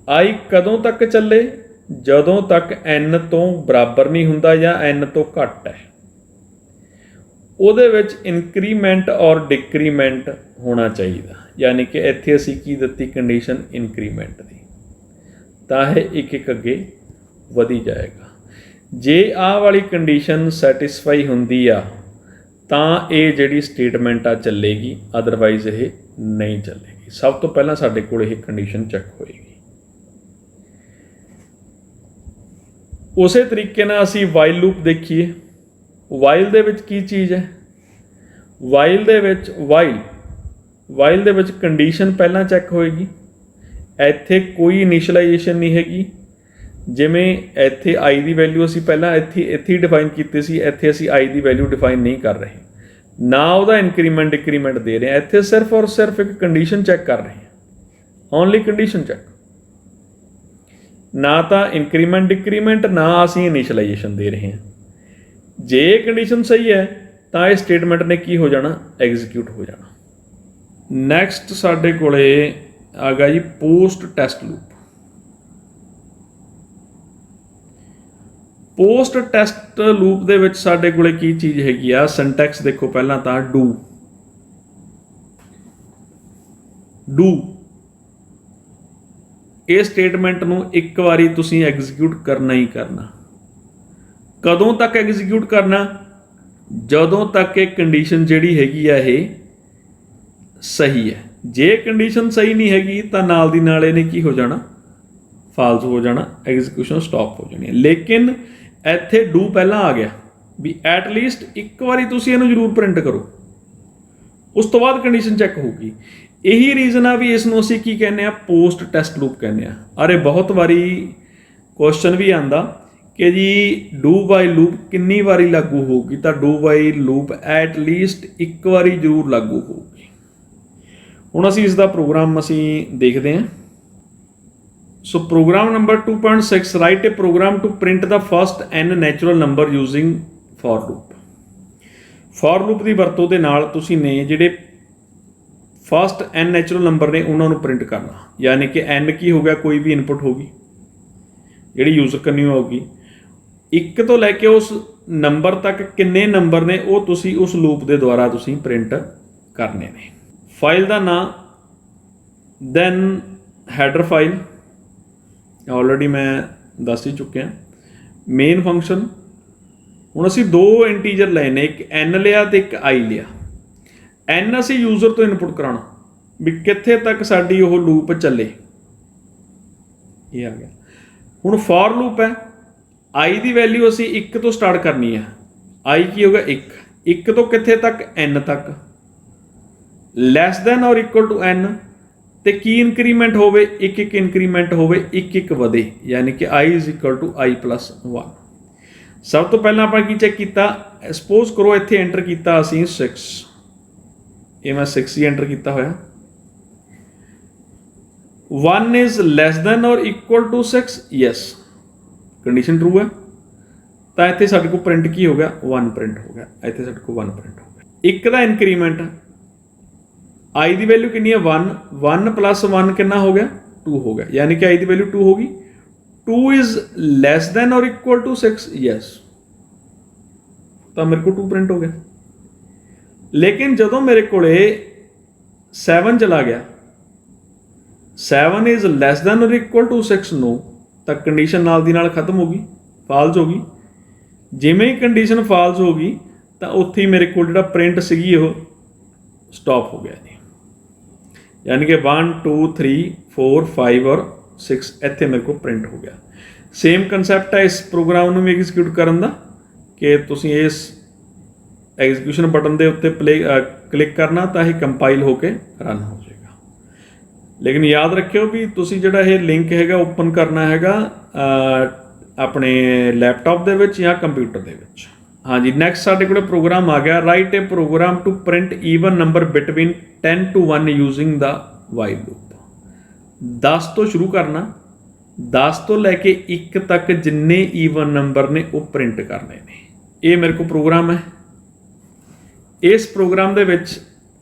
i ਕਦੋਂ ਤੱਕ ਚੱਲੇ? ਜਦੋਂ ਤੱਕ n ਤੋਂ ਬਰਾਬਰ ਨਹੀਂ ਹੁੰਦਾ ਜਾਂ n ਤੋਂ ਘੱਟ ਹੈ। ਉਹਦੇ ਵਿੱਚ ਇਨਕਰੀਮੈਂਟ ਔਰ ਡਿਕਰੀਮੈਂਟ ਹੋਣਾ ਚਾਹੀਦਾ, ਯਾਨੀ ਕਿ ਇੱਥੇ ਅਸੀਂ ਕੀ ਦਿੱਤੀ ਕੰਡੀਸ਼ਨ ਇਨਕਰੀਮੈਂਟ ਦੀ, ਤਾਂ ਇਹ ਇੱਕ ਇੱਕ ਅੱਗੇ ਵਧੀ ਜਾਏਗਾ। ਜੇ ਆਹ ਵਾਲੀ ਕੰਡੀਸ਼ਨ ਸੈਟਿਸਫਾਈ ਹੁੰਦੀ ਆ ਤਾਂ ਇਹ ਜਿਹੜੀ ਸਟੇਟਮੈਂਟ ਆ ਚੱਲੇਗੀ, ਅਦਰਵਾਈਜ਼ ਇਹ ਨਹੀਂ ਚੱਲੇਗੀ। ਸਭ ਤੋਂ ਪਹਿਲਾਂ ਸਾਡੇ ਕੋਲ ਇਹ ਕੰਡੀਸ਼ਨ ਚੈੱਕ ਹੋਏਗੀ। ਉਸੇ ਤਰੀਕੇ ਨਾਲ ਅਸੀਂ ਵਾਈਲ ਲੂਪ ਦੇਖੀਏ। ਵਾਈਲ ਦੇ ਵਿੱਚ ਕੀ ਚੀਜ਼ ਹੈ? ਵਾਈਲ ਦੇ ਵਿੱਚ ਕੰਡੀਸ਼ਨ ਪਹਿਲਾਂ ਚੈੱਕ ਹੋਏਗੀ। ਇੱਥੇ ਕੋਈ ਇਨੀਸ਼ੀਅਲਾਈਜੇਸ਼ਨ ਨਹੀਂ ਹੈਗੀ। ਜਿਵੇਂ ਇੱਥੇ i ਦੀ ਵੈਲਿਊ ਅਸੀਂ ਪਹਿਲਾਂ ਇੱਥੇ ਹੀ ਡਿਫਾਈਨ ਕੀਤੀ ਸੀ, ਇੱਥੇ ਅਸੀਂ i ਦੀ ਵੈਲਿਊ ਡਿਫਾਈਨ ਨਹੀਂ ਕਰ ਰਹੇ, ਨਾ ਉਹਦਾ ਇਨਕਰੀਮੈਂਟ ਡਿਕਰੀਮੈਂਟ ਦੇ ਰਹੇ ਹਾਂ। ਇੱਥੇ ਸਿਰਫ ਔਰ ਸਿਰਫ ਇੱਕ ਕੰਡੀਸ਼ਨ ਚੈੱਕ ਕਰ ਰਹੇ ਹਾਂ, ਓਨਲੀ ਕੰਡੀਸ਼ਨ ਚੈੱਕ। ਨਾ ਤਾਂ ਇਨਕਰੀਮੈਂਟ ਡਿਕਰੀਮੈਂਟ, ਨਾ ਅਸੀਂ ਇਨੀਸ਼ੀਅਲਾਈਜੇਸ਼ਨ ਦੇ ਰਹੇ ਹਾਂ। ਜੇ ਕੰਡੀਸ਼ਨ ਸਹੀ ਹੈ ਤਾਂ ਇਹ ਸਟੇਟਮੈਂਟ ਨੇ ਕੀ ਹੋ ਜਾਣਾ? ਐਗਜ਼ੀਕਿਊਟ ਹੋ ਜਾਣਾ। ਨੈਕਸਟ ਸਾਡੇ ਕੋਲੇ ਆ ਗਿਆ ਜੀ post test loop. Post test loop ਦੇ ਵਿੱਚ ਸਾਡੇ ਕੋਲੇ ਕੀ ਚੀਜ਼ ਹੈਗੀ ਆ? ਸਿੰਟੈਕਸ ਦੇਖੋ ਪਹਿਲਾਂ ਤਾਂ ਡੂ ਇਹ ਸਟੇਟਮੈਂਟ ਨੂੰ ਇੱਕ ਵਾਰੀ ਤੁਸੀਂ ਐਗਜ਼ੀਕਿਊਟ ਕਰਨਾ ਹੀ ਕਰਨਾ। ਕਦੋਂ ਤੱਕ ਐਗਜ਼ੀਕਿਊਟ ਕਰਨਾ? ਜਦੋਂ ਤੱਕ ਇਹ ਕੰਡੀਸ਼ਨ ਜਿਹੜੀ ਹੈਗੀ ਆ ਇਹ ਸਹੀ ਹੈ। ਜੇ ਕੰਡੀਸ਼ਨ ਸਹੀ ਨਹੀਂ ਹੈਗੀ ਤਾਂ ਨਾਲ ਦੀ ਨਾਲ ਇਹਨੇ ਕੀ ਹੋ ਜਾਣਾ? ਫਾਲਸ ਹੋ ਜਾਣਾ, ਐਗਜ਼ੀਕਿਊਸ਼ਨ ਸਟਾਪ ਹੋ ਜਾਣੀ ਹੈ। ਲੇਕਿਨ ਇੱਥੇ ਡੂ ਪਹਿਲਾਂ ਆ ਗਿਆ ਵੀ ਐਟਲੀਸਟ ਇੱਕ ਵਾਰੀ ਤੁਸੀਂ ਇਹਨੂੰ ਜ਼ਰੂਰ ਪ੍ਰਿੰਟ ਕਰੋ, ਉਸ ਤੋਂ ਬਾਅਦ ਕੰਡੀਸ਼ਨ ਚੈੱਕ ਹੋਊਗੀ। ਇਹੀ ਰੀਜ਼ਨ ਆ ਵੀ ਇਸ ਨੂੰ ਅਸੀਂ ਕੀ ਕਹਿੰਦੇ ਆ? ਪੋਸਟ ਟੈਸਟ ਲੂਪ ਕਹਿੰਦੇ ਆ। ਅਰੇ ਬਹੁਤ ਵਾਰੀ ਕੁਐਸਚਨ ਵੀ ਆਉਂਦਾ ਕਿ ਜੀ ਡੂ ਵਾਈਲ ਲੂਪ ਕਿੰਨੀ ਵਾਰੀ ਲਾਗੂ ਹੋਊਗੀ? ਤਾਂ ਡੂ ਵਾਈਲ ਲੂਪ ਐਟਲੀਸਟ ਇੱਕ ਵਾਰੀ ਜ਼ਰੂਰ ਲਾਗੂ ਹੋਊਗੀ। ਹੁਣ ਅਸੀਂ ਇਸ ਦਾ ਪ੍ਰੋਗਰਾਮ ਅਸੀਂ ਦੇਖਦੇ ਹਾਂ। So program number 2.6 write a program to print the first n natural number using for loop. For loop ਦੀ ਵਰਤੋਂ ਦੇ ਨਾਲ ਤੁਸੀਂ ਨੇ ਜਿਹੜੇ ਫਸਟ n ਨੈਚੁਰਲ ਨੰਬਰ ਨੇ ਉਹਨਾਂ ਨੂੰ ਪ੍ਰਿੰਟ ਕਰਨਾ, ਯਾਨੀ ਕਿ n ਕੀ ਹੋ ਗਿਆ? ਕੋਈ ਵੀ ਇਨਪੁਟ ਹੋਗੀ ਜਿਹੜੀ ਯੂਜ਼ਰ ਕਰਨੀ ਹੋਊਗੀ। ਇੱਕ ਤੋਂ ਲੈ ਕੇ ਉਸ ਨੰਬਰ ਤੱਕ ਕਿੰਨੇ ਨੰਬਰ ਨੇ ਉਹ ਤੁਸੀਂ ਉਸ ਲੂਪ ਦੇ ਦੁਆਰਾ ਤੁਸੀਂ ਪ੍ਰਿੰਟ ਕਰਨੇ ਨੇ। ਫਾਈਲ ਦਾ ਨਾਂ, ਦੈਨ ਹੈਡਰ ਫਾਈਲ ਆਲਰੇਡੀ ਮੈਂ ਦੱਸ ਹੀ ਚੁੱਕਿਆ। ਮੇਨ ਫੰਕਸ਼ਨ, ਹੁਣ ਅਸੀਂ ਦੋ ਇੰਟੀਜਰ ਲਏ ਨੇ, ਇੱਕ n ਲਿਆ ਤੇ ਇੱਕ i ਲਿਆ। n ਅਸੀਂ ਯੂਜ਼ਰ ਤੋਂ ਇਨਪੁਟ ਕਰਾਉਣਾ ਵੀ ਕਿੱਥੇ ਤੱਕ ਸਾਡੀ ਉਹ ਲੂਪ ਚੱਲੇ, ਇਹ ਆ ਗਿਆ। ਹੁਣ ਫॉर ਲੂਪ ਹੈ, i ਦੀ ਵੈਲਿਊ ਅਸੀਂ 1 ਤੋਂ ਸਟਾਰਟ ਕਰਨੀ ਹੈ। i ਕੀ ਹੋਗਾ? 1 ਤੋਂ ਕਿੱਥੇ ਤੱਕ? n ਤੱਕ। ਲੈਸ than or equal to n ਤੇ ਕੀ ਇਨਕਰੀਮੈਂਟ ਹੋਵੇ? ਇੱਕ ਇਨਕਰੀਮੈਂਟ ਹੋਵੇ, ਇੱਕ ਵਧੇ, ਯਾਨੀ ਕਿ i = i + 1। ਸਭ ਤੋਂ ਪਹਿਲਾਂ ਆਪਾਂ ਕੀ ਚੈੱਕ ਕੀਤਾ? ਸਪੋਜ਼ ਕਰੋ ਇੱਥੇ ਐਂਟਰ ਕੀਤਾ ਅਸੀਂ 6, ਇਹ ਮੈਂ 6 ਹੀ ਐਂਟਰ ਕੀਤਾ ਹੋਇਆ। 1 is less than or equal to 6, yes, condition true ਹੈ। ਤਾਂ ਇੱਥੇ ਸਾਡੇ ਕੋਲ ਪ੍ਰਿੰਟ ਕੀ ਹੋ ਗਿਆ? 1 ਪ੍ਰਿੰਟ ਹੋ ਗਿਆ। ਇੱਥੇ ਸਾਡੇ ਕੋਲ 1 ਪ੍ਰਿੰਟ ਹੋ ਗਿਆ। ਇੱਕ ਦਾ ਇਨਕਰੀਮੈਂਟ, i ਦੀ ਵੈਲਿਊ ਕਿੰਨੀ ਹੈ? 1 + 1 ਕਿੰਨਾ ਹੋ ਗਿਆ? 2 ਹੋ ਗਿਆ, ਯਾਨੀ ਕਿ i ਦੀ ਵੈਲਿਊ 2 ਹੋ ਗਈ। 2 is less than or equal to 6, yes, ਤਾਂ ਮੇਰੇ ਕੋਲ 2 ਪ੍ਰਿੰਟ ਹੋ ਗਿਆ। ਲੇਕਿਨ ਜਦੋਂ ਮੇਰੇ ਕੋਲੇ 7 ਚਲਾ ਗਿਆ, 7 is less than or equal to 6, ਨੋ, ਤਾਂ ਕੰਡੀਸ਼ਨ ਨਾਲ ਦੀ ਨਾਲ ਖਤਮ ਹੋ ਗਈ, ਫਾਲਸ ਹੋ ਗਈ। ਜਿਵੇਂ ਹੀ ਕੰਡੀਸ਼ਨ ਫਾਲਸ ਹੋ ਗਈ ਤਾਂ ਉੱਥੇ ਹੀ ਮੇਰੇ ਕੋਲ ਜਿਹੜਾ ਪ੍ਰਿੰਟ ਸੀਗੀ ਉਹ ਸਟਾਪ ਹੋ ਗਿਆ ਜੀ। यानी कि 1 2 3 4 5 और 6 ਇੱਥੇ ਮੇਰੇ ਕੋਲ ਪ੍ਰਿੰਟ ਹੋ ਗਿਆ। ਸੇਮ ਕਨਸੈਪਟ ਹੈ ਇਸ ਪ੍ਰੋਗਰਾਮ ਨੂੰ ਵੀ ਐਗਜ਼ੀਕਿਊਟ ਕਰਨ ਦਾ ਕਿ ਤੁਸੀਂ ਇਸ ਐਗਜ਼ੀਕਿਊਸ਼ਨ ਬਟਨ ਦੇ ਉੱਤੇ ਕਲਿੱਕ ਕਰਨਾ ਤਾਂ ਇਹ ਕੰਪਾਈਲ ਹੋ ਕੇ ਰਨ ਹੋ ਜਾਏਗਾ। ਲੇਕਿਨ ਯਾਦ ਰੱਖਿਓ ਵੀ ਤੁਸੀਂ ਜਿਹੜਾ ਇਹ ਲਿੰਕ ਹੈਗਾ ਓਪਨ ਕਰਨਾ ਹੈਗਾ ਆਪਣੇ ਲੈਪਟਾਪ ਦੇ ਵਿੱਚ ਜਾਂ ਕੰਪਿਊਟਰ ਦੇ ਵਿੱਚ। ਹਾਂਜੀ, ਨੈਕਸਟ ਸਾਡੇ ਕੋਲ ਪ੍ਰੋਗਰਾਮ ਆ ਗਿਆ, write a program to print even number between 10 to 1 using the while loop. 10 ਤੋਂ ਸ਼ੁਰੂ ਕਰਨਾ, 10 ਤੋਂ ਲੈ ਕੇ 1 ਤੱਕ ਜਿੰਨੇ ਈਵਨ ਨੰਬਰ ਨੇ ਉਹ ਪ੍ਰਿੰਟ ਕਰਨੇ ਨੇ। ਇਹ ਮੇਰੇ ਕੋਲ ਪ੍ਰੋਗਰਾਮ ਹੈ। ਇਸ ਪ੍ਰੋਗਰਾਮ ਦੇ ਵਿੱਚ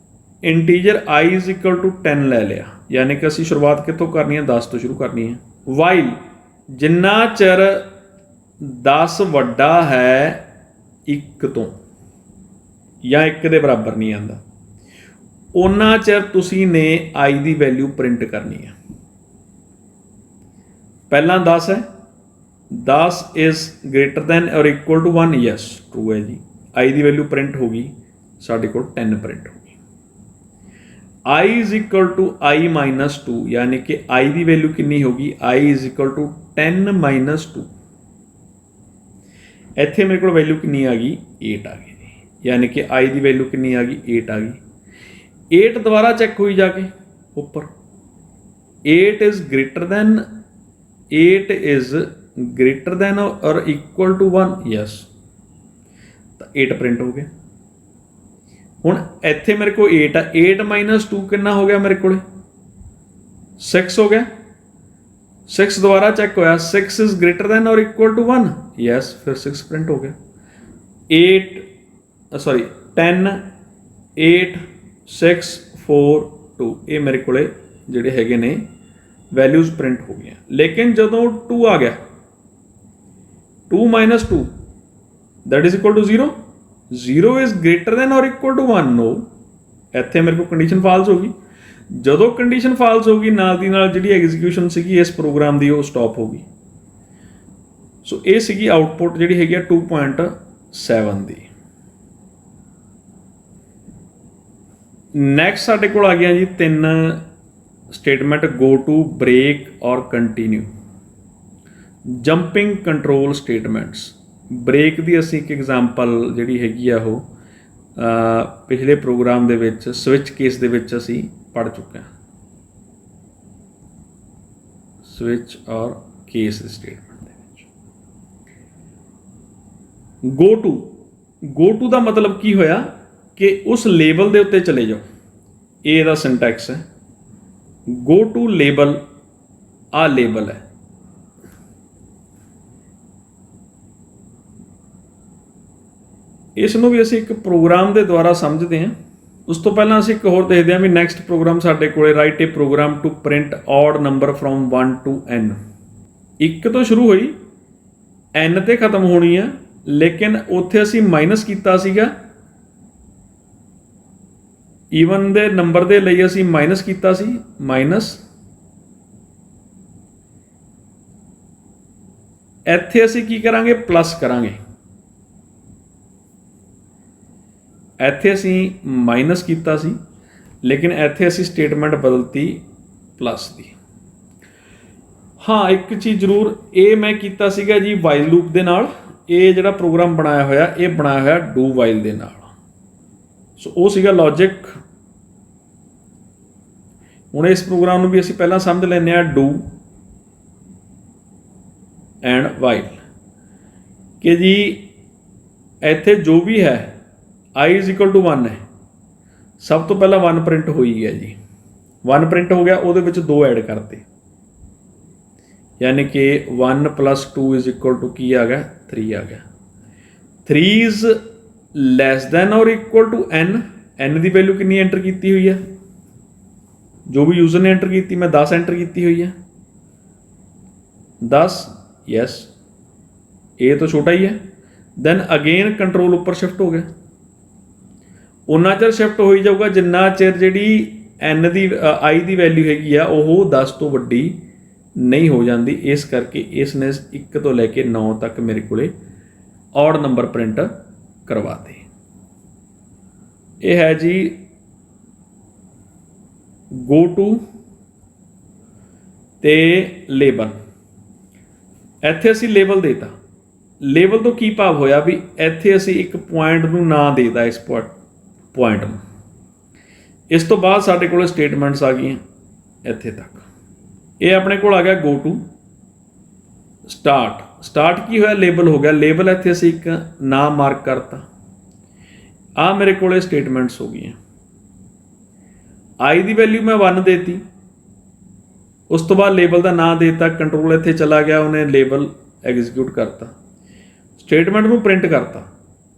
ਇੰਟੀਜਰ i = 10 ਲੈ ਲਿਆ, ਯਾਨੀ ਕਿ ਅਸੀਂ ਸ਼ੁਰੂਆਤ ਕਿੱਥੋਂ ਕਰਨੀ ਹੈ, 10 ਤੋਂ ਸ਼ੁਰੂ ਕਰਨੀ ਹੈ। ਵਾਈਲ ਜਿੰਨਾ ਚਿਰ 10 ਵੱਡਾ ਹੈ 1 ਤੋਂ ਜਾਂ 1 ਦੇ ਬਰਾਬਰ ਨਹੀਂ ਆਉਂਦਾ, ਉਹਨਾਂ ਚਿਰ ਤੁਸੀਂ ਨੇ i ਦੀ ਵੈਲਿਊ ਪ੍ਰਿੰਟ ਕਰਨੀ ਹੈ। ਪਹਿਲਾਂ 10 ਹੈ, 10 is greater than or equal to 1, yes true ਹੈ ਜੀ। i ਦੀ ਵੈਲਿਊ ਪ੍ਰਿੰਟ ਹੋ ਗਈ, ਸਾਡੇ ਕੋਲ 10 ਪ੍ਰਿੰਟ ਹੋ ਗਈ। i = i - 2, यानी कि i ਦੀ ਵੈਲਿਊ ਕਿੰਨੀ ਹੋ ਗਈ, i = 10 - 2। ਇੱਥੇ ਮੇਰੇ ਕੋਲ ਵੈਲਿਊ ਕਿੰਨੀ ਆ ਗਈ, 8 ਆ ਗਈ ਜੀ, ਯਾਨੀ ਕਿ i ਦੀ ਵੈਲਿਊ ਕਿੰਨੀ ਆ ਗਈ, 8 ਆ ਗਈ। 8 ਦੁਬਾਰਾ ਚੈੱਕ ਹੋਈ ਜਾ ਕੇ ਉੱਪਰ, 8 is greater than or equal to 1, yes, ਤਾਂ 8 ਪ੍ਰਿੰਟ ਹੋ ਗਿਆ। ਹੁਣ ਇੱਥੇ ਮੇਰੇ ਕੋਲ 8 ਆ, 8 - 2 ਕਿੰਨਾ ਹੋ ਗਿਆ ਮੇਰੇ ਕੋਲ, 6 ਹੋ ਗਿਆ। 6 ਦੁਬਾਰਾ ਚੈੱਕ ਹੋਇਆ, 6 is greater than or equal to 1, yes, ਫਿਰ 6 ਪ੍ਰਿੰਟ ਹੋ ਗਿਆ। 10 8 6 4 2 ਇਹ ਮੇਰੇ ਕੋਲੇ ਜਿਹੜੇ ਹੈਗੇ ਨੇ ਵੈਲਿਊਜ਼ ਪ੍ਰਿੰਟ ਹੋ ਗਈਆਂ। ਲੇਕਿਨ ਜਦੋਂ 2 ਆ ਗਿਆ, 2 - 2 that is equal to 0, 0 is greater than or equal to 1, no, ਇੱਥੇ ਮੇਰੇ ਕੋਲ ਕੰਡੀਸ਼ਨ ਫਾਲਸ ਹੋ ਗਈ। ਜਦੋਂ ਕੰਡੀਸ਼ਨ ਫਾਲਸ ਹੋ ਗਈ, ਨਾਲ ਦੀ ਨਾਲ ਜਿਹੜੀ ਐਗਜ਼ੀਕਿਊਸ਼ਨ ਸੀਗੀ ਇਸ ਪ੍ਰੋਗਰਾਮ ਦੀ ਉਹ ਸਟਾਪ ਹੋ ਗਈ। ਸੋ ਇਹ ਸੀਗੀ ਆਊਟਪੁੱਟ ਜਿਹੜੀ ਹੈਗੀ ਆ 2.7 ਦੀ। ਨੈਕਸਟ ਸਾਡੇ ਕੋਲ ਆ ਗਿਆ ਜੀ 3 statement, go to, break or continue. Jumping control statements. Break ਦੀ ਅਸੀਂ ਇੱਕ ਐਗਜ਼ਾਮਪਲ ਜਿਹੜੀ ਹੈਗੀ ਆ ਉਹ ਪਿਛਲੇ ਪ੍ਰੋਗਰਾਮ ਦੇ ਵਿੱਚ ਸਵਿਚ ਕੇਸ ਦੇ ਵਿੱਚ ਅਸੀਂ ਪੜ੍ਹ ਚੁੱਕੇ ਹਾਂ। ਸਵਿਚ ਔਰ ਕੇਸ ਸਟੇਟਮੈਂਟ ਦੇ ਵਿੱਚ ਗੋ ਟੂ ਦਾ ਮਤਲਬ ਕੀ ਹੋਇਆ ਕਿ ਉਸ ਲੇਬਲ ਦੇ ਉੱਤੇ ਚਲੇ ਜਾਓ। ਇਹ ਇਹਦਾ ਸਿੰਟੈਕਸ ਹੈ। ਗੋ ਟੂ ਲੇਬਲ, ਆ ਲੇਬਲ ਹੈ, ਇਸ ਨੂੰ ਵੀ ਅਸੀਂ ਇੱਕ ਪ੍ਰੋਗਰਾਮ ਦੇ ਦੁਆਰਾ ਸਮਝਦੇ ਹਾਂ। ਉਸ ਤੋਂ ਪਹਿਲਾਂ ਅਸੀਂ ਇੱਕ ਹੋਰ ਦੇਖਦੇ ਹਾਂ ਵੀ ਨੈਕਸਟ ਪ੍ਰੋਗਰਾਮ ਸਾਡੇ ਕੋਲੇ, write a program to print odd number from 1 to n। 1 ਤੋਂ ਸ਼ੁਰੂ ਹੋਈ, n ਤੇ ਖਤਮ ਹੋਣੀ ਆ, ਲੇਕਿਨ ਉੱਥੇ ਅਸੀਂ ਮਾਈਨਸ ਕੀਤਾ ਸੀਗਾ, ਈਵਨ ਦੇ ਨੰਬਰ ਦੇ ਲਈ ਅਸੀਂ ਮਾਈਨਸ ਕੀਤਾ ਸੀ, ਮਾਈਨਸ। ਇੱਥੇ ਅਸੀਂ ਕੀ ਕਰਾਂਗੇ, ਪਲੱਸ ਕਰਾਂਗੇ। ਇੱਥੇ ਅਸੀਂ ਮਾਈਨਸ ਕੀਤਾ ਸੀ, ਲੇਕਿਨ ਇੱਥੇ ਅਸੀਂ ਸਟੇਟਮੈਂਟ ਬਦਲਤੀ ਪਲੱਸ ਦੀ। ਹਾਂ, ਇੱਕ ਚੀਜ਼ ਜ਼ਰੂਰ, ਇਹ ਮੈਂ ਕੀਤਾ ਸੀਗਾ ਜੀ ਵਾਈਲ ਲੂਪ ਦੇ ਨਾਲ। ਇਹ ਜਿਹੜਾ ਪ੍ਰੋਗਰਾਮ ਬਣਾਇਆ ਹੋਇਆ, ਇਹ ਬਣਾਇਆ ਹੋਇਆ ਡੂ ਵਾਈਲ ਦੇ ਨਾਲ। ਸੋ ਉਹ ਸੀਗਾ ਲੌਜਿਕ। ਹੁਣ ਇਸ ਪ੍ਰੋਗਰਾਮ ਨੂੰ ਵੀ ਅਸੀਂ ਪਹਿਲਾਂ ਸਮਝ ਲੈਂਦੇ ਹਾਂ, ਡੂ ਐਂਡ ਵਾਈਲ, ਕਿ ਜੀ ਇੱਥੇ ਜੋ ਵੀ ਹੈ i = 1 ਹੈ। ਸਭ ਤੋਂ ਪਹਿਲਾਂ 1 ਪ੍ਰਿੰਟ ਹੋਈ ਗਿਆ ਜੀ, 1 ਪ੍ਰਿੰਟ ਹੋ ਗਿਆ, ਉਹਦੇ ਵਿੱਚ 2 ਐਡ ਕਰਤੇ, ਯਾਨੀ ਕਿ 1 + 2 = ਕੀ ਆ ਗਿਆ, 3 ਆ ਗਿਆ। 3 is less than or equal to n। n the value ਕਿੰਨੀ ਐਂਟਰ ਕੀਤੀ ਹੋਈ ਹੈ, ਜੋ ਵੀ ਯੂਜ਼ਰ ਨੇ ਐਂਟਰ ਕੀਤੀ, ਮੈਂ 10 ਐਂਟਰ ਕੀਤੀ ਹੋਈ ਹੈ, 10, ਯੈਸ, ਇਹ ਤਾਂ ਛੋਟਾ ਹੀ ਹੈ। ਦੈਨ ਅਗੇਨ ਕੰਟਰੋਲ ਉੱਪਰ ਸ਼ਿਫਟ ਹੋ ਗਿਆ। ਉਨਾ ਚਿਰ ਸ਼ਿਫਟ ਹੋਈ ਜਾਊਗਾ ਜਿੰਨਾ ਚਿਰ ਜਿਹੜੀ n the i the value ਹੈਗੀ ਆ ਉਹ 10 ਤੋਂ ਵੱਡੀ ਨਹੀਂ ਹੋ ਜਾਂਦੀ। ਇਸ ਕਰਕੇ ਇਸ ਨੇ 1 ਤੋਂ ਲੈ ਕੇ 9 ਤੱਕ ਮੇਰੇ ਕੋਲੇ ਔਡ ਨੰਬਰ ਪ੍ਰਿੰਟ ਕਰਵਾਤੇ। ਇਹ ਹੈ ਜੀ ਗੋ ਟੂ ਤੇ ਲੇਬਲ। ਇੱਥੇ ਅਸੀਂ ਲੇਬਲ ਦੇਤਾ। ਲੇਬਲ ਤੋਂ ਕੀ ਭਾਵ ਹੋਇਆ ਵੀ ਇੱਥੇ ਅਸੀਂ ਇੱਕ ਪੁਆਇੰਟ ਨੂੰ ਨਾਂ ਦੇਤਾ ਇਸ ਪੁਆਇੰਟ ਨੂੰ। ਇਸ ਤੋਂ ਬਾਅਦ ਸਾਡੇ ਕੋਲ ਸਟੇਟਮੈਂਟਸ ਆ ਗਈਆਂ ਇੱਥੇ ਤੱਕ। ਇਹ ਆਪਣੇ ਕੋਲ ਆ ਗਿਆ ਗੋ ਟੂ ਸਟਾਰਟ। ਸਟਾਰਟ ਕੀ ਹੋਇਆ? ਲੇਬਲ ਹੋ ਗਿਆ। ਲੇਬਲ ਇੱਥੇ ਅਸੀਂ ਇੱਕ ਨਾਮ ਮਾਰਕ ਕਰਤਾ। ਆ ਮੇਰੇ ਕੋਲ ਸਟੇਟਮੈਂਟਸ ਹੋ ਗਈਆਂ। ਆਈ ਦੀ ਵੈਲਿਊ ਮੈਂ 1 ਦੇਤੀ। ਉਸ ਤੋਂ ਬਾਅਦ ਲੇਬਲ ਦਾ ਨਾਂ ਦੇਤਾ, ਕੰਟਰੋਲ ਇੱਥੇ ਚਲਾ ਗਿਆ, ਉਹਨੇ ਲੇਬਲ ਐਗਜ਼ੀਕਿਊਟ ਕਰਤਾ, ਸਟੇਟਮੈਂਟ ਨੂੰ ਪ੍ਰਿੰਟ ਕਰਤਾ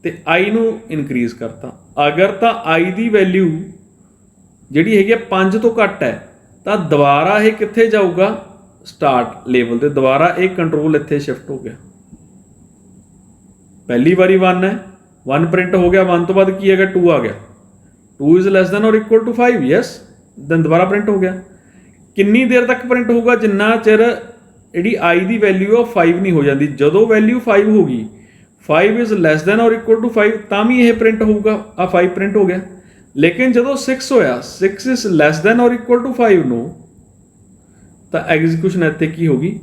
ਤੇ ਆਈ ਨੂੰ ਇਨਕਰੀਜ਼ ਕਰਤਾ। ਅਗਰ ਤਾਂ ਆਈ ਦੀ ਵੈਲਿਊ ਜਿਹੜੀ ਹੈਗੀ 5 ਤੋਂ ਘੱਟ ਹੈ ਤਾਂ ਦੁਬਾਰਾ ਇਹ ਕਿੱਥੇ ਜਾਊਗਾ? ਸਟਾਰਟ ਲੇਬਲ ਤੇ। ਦੁਬਾਰਾ ਇਹ ਕੰਟਰੋਲ ਇੱਥੇ ਸ਼ਿਫਟ ਹੋ ਗਿਆ। ਪਹਿਲੀ ਵਾਰੀ 1 ਹੈ, 1 ਪ੍ਰਿੰਟ ਹੋ ਗਿਆ, 1 ਤੋਂ ਬਾਅਦ ਕੀ ਹੈਗਾ? 2 ਆ ਗਿਆ। 2 is less than or equal to 5, yes, then ਦੁਬਾਰਾ ਪ੍ਰਿੰਟ ਹੋ ਗਿਆ। ਕਿੰਨੀ ਦੇਰ ਤੱਕ ਪ੍ਰਿੰਟ ਹੋਊਗਾ? ਜਿੰਨਾ ਚਿਰ ਜਿਹੜੀ ਆਈ ਦੀ ਵੈਲਿਊ ਆ 5 ਨਹੀਂ ਹੋ ਜਾਂਦੀ। ਜਦੋਂ ਵੈਲਿਊ 5 ਹੋ ਗਈ, 5 is less than or equal to 5, ਤਾਂ ਵੀ ਇਹ ਪ੍ਰਿੰਟ ਹੋਊਗਾ। ਆ 5 ਪ੍ਰਿੰਟ ਹੋ ਗਿਆ। ਲੇਕਿਨ ਜਦੋਂ 6 ਹੋਇਆ, 6 is less than or equal to 5 ਨੂੰ, ਤਾਂ ਐਗਜ਼ੀਕਿਊਸ਼ਨ ਇੱਥੇ ਕੀ ਹੋ ਗਈ?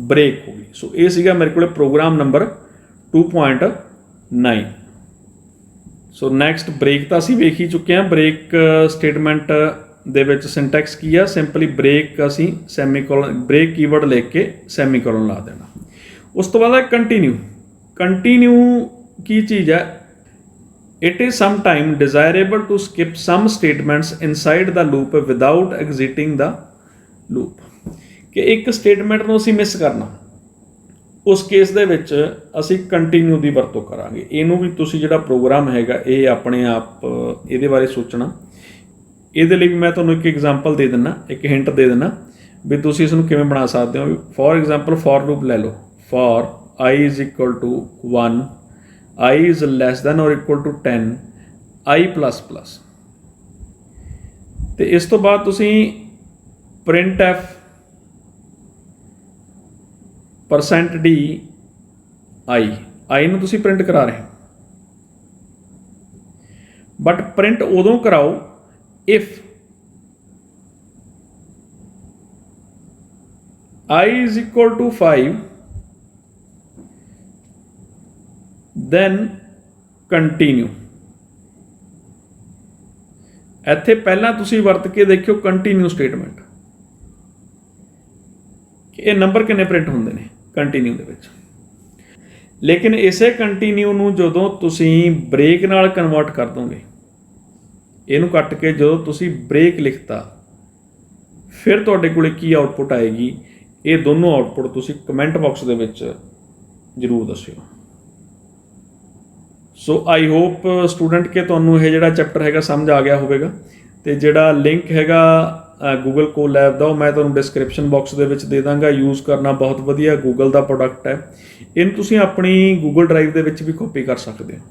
ਬ੍ਰੇਕ ਹੋ ਗਈ। ਸੋ ਇਹ ਸੀਗਾ ਮੇਰੇ ਕੋਲ program number 2.9। So next break ਤਾਂ ਅਸੀਂ ਵੇਖ ਹੀ ਚੁੱਕੇ ਹਾਂ। ਬ੍ਰੇਕ ਸਟੇਟਮੈਂਟ ਦੇ ਵਿੱਚ ਸਿੰਟੈਕਸ ਕੀ ਆ? ਸਿੰਪਲੀ ਬ੍ਰੇਕ ਅਸੀਂ ਸੈਮੀਕੋਲਨ, ਬ੍ਰੇਕ ਕੀਵਰਡ ਲਿਖ ਕੇ ਸੈਮੀਕੋਲਨ ਲਾ ਦੇਣਾ। ਉਸ ਤੋਂ ਬਾਅਦ ਹੈ ਕੰਟੀਨਿਊ। ਕੰਟੀਨਿਊ ਕੀ ਚੀਜ਼ ਹੈ? It is some time desirable to skip some statements inside the loop without exiting the loop. ਕਿ ਇੱਕ ਸਟੇਟਮੈਂਟ ਨੂੰ ਅਸੀਂ ਮਿਸ ਕਰਨਾ, ਉਸ ਕੇਸ ਦੇ ਵਿੱਚ ਅਸੀਂ ਕੰਟੀਨਿਊ ਦੀ ਵਰਤੋਂ ਕਰਾਂਗੇ। ਇਹਨੂੰ ਵੀ ਤੁਸੀਂ ਜਿਹੜਾ ਪ੍ਰੋਗਰਾਮ ਹੈਗਾ ਇਹ ਆਪਣੇ ਆਪ ਇਹਦੇ ਬਾਰੇ ਸੋਚਣਾ। ਇਹਦੇ ਲਈ ਵੀ ਮੈਂ ਤੁਹਾਨੂੰ ਇੱਕ ਐਗਜ਼ਾਮਪਲ ਦੇ ਦਿੰਦਾ, ਇੱਕ ਹਿੰਟ ਦੇ ਦਿੰਦਾ ਵੀ ਤੁਸੀਂ ਇਸ ਨੂੰ ਕਿਵੇਂ ਬਣਾ ਸਕਦੇ ਹੋ। ਫੋਰ ਐਗਜ਼ਾਮਪਲ ਫੋਰ ਲੂਪ ਲੈ ਲਓ। For i is equal to 1, i is less than or equal to 10, i plus plus. ਅਤੇ ਇਸ ਤੋਂ ਬਾਅਦ ਤੁਸੀਂ ਪ੍ਰਿੰਟ ਐਫ %d i ਨੂੰ ਤੁਸੀਂ ਪ੍ਰਿੰਟ ਕਰਾ ਰਹੇ ਹੋ, ਬਟ ਪ੍ਰਿੰਟ ਉਦੋਂ ਕਰਾਓ if I is equal to 5 then continue। ਇੱਥੇ ਪਹਿਲਾਂ ਤੁਸੀਂ ਵਰਤ ਕੇ ਦੇਖਿਓ ਕੰਟੀਨਿਊ ਸਟੇਟਮੈਂਟ ਕਿ ਇਹ ਨੰਬਰ ਕਿੰਨੇ ਪ੍ਰਿੰਟ ਹੁੰਦੇ ਨੇ ਕੰਟੀਨਿਊ ਦੇ ਵਿੱਚ। ਲੇਕਿਨ ਇਸੇ ਕੰਟੀਨਿਊ ਨੂੰ ਜਦੋਂ ਤੁਸੀਂ ਬ੍ਰੇਕ ਨਾਲ ਕਨਵਰਟ ਕਰ ਦੋਗੇ, ਇਹਨੂੰ ਕੱਟ ਕੇ ਜਦੋਂ ਤੁਸੀਂ ਬ੍ਰੇਕ ਲਿਖਤਾ, ਫਿਰ ਤੁਹਾਡੇ ਕੋਲ ਕੀ ਆਊਟਪੁੱਟ ਆਏਗੀ? ਇਹ ਦੋਨੋਂ ਆਊਟਪੁੱਟ ਤੁਸੀਂ ਕਮੈਂਟ ਬਾਕਸ ਦੇ ਵਿੱਚ ਜ਼ਰੂਰ ਦੱਸਿਓ। ਸੋ ਆਈ ਹੋਪ ਸਟੂਡੈਂਟ ਕਿ ਤੁਹਾਨੂੰ ਇਹ ਜਿਹੜਾ ਚੈਪਟਰ ਹੈਗਾ ਸਮਝ ਆ ਗਿਆ ਹੋਵੇਗਾ। ਅਤੇ ਜਿਹੜਾ ਲਿੰਕ ਹੈਗਾ ਗੂਗਲ ਕੋਲੈਬ ਦਾ ਉਹ ਮੈਂ ਤੁਹਾਨੂੰ ਡਿਸਕ੍ਰਿਪਸ਼ਨ ਬਾਕਸ ਦੇ ਵਿੱਚ ਦੇ ਦਾਂਗਾ। ਯੂਜ਼ ਕਰਨਾ ਬਹੁਤ ਵਧੀਆ, ਗੂਗਲ ਦਾ ਪ੍ਰੋਡਕਟ ਹੈ। ਇਹਨੂੰ ਤੁਸੀਂ ਆਪਣੀ ਗੂਗਲ ਡਰਾਈਵ ਦੇ ਵਿੱਚ ਵੀ ਕਾਪੀ ਕਰ ਸਕਦੇ ਹੋ।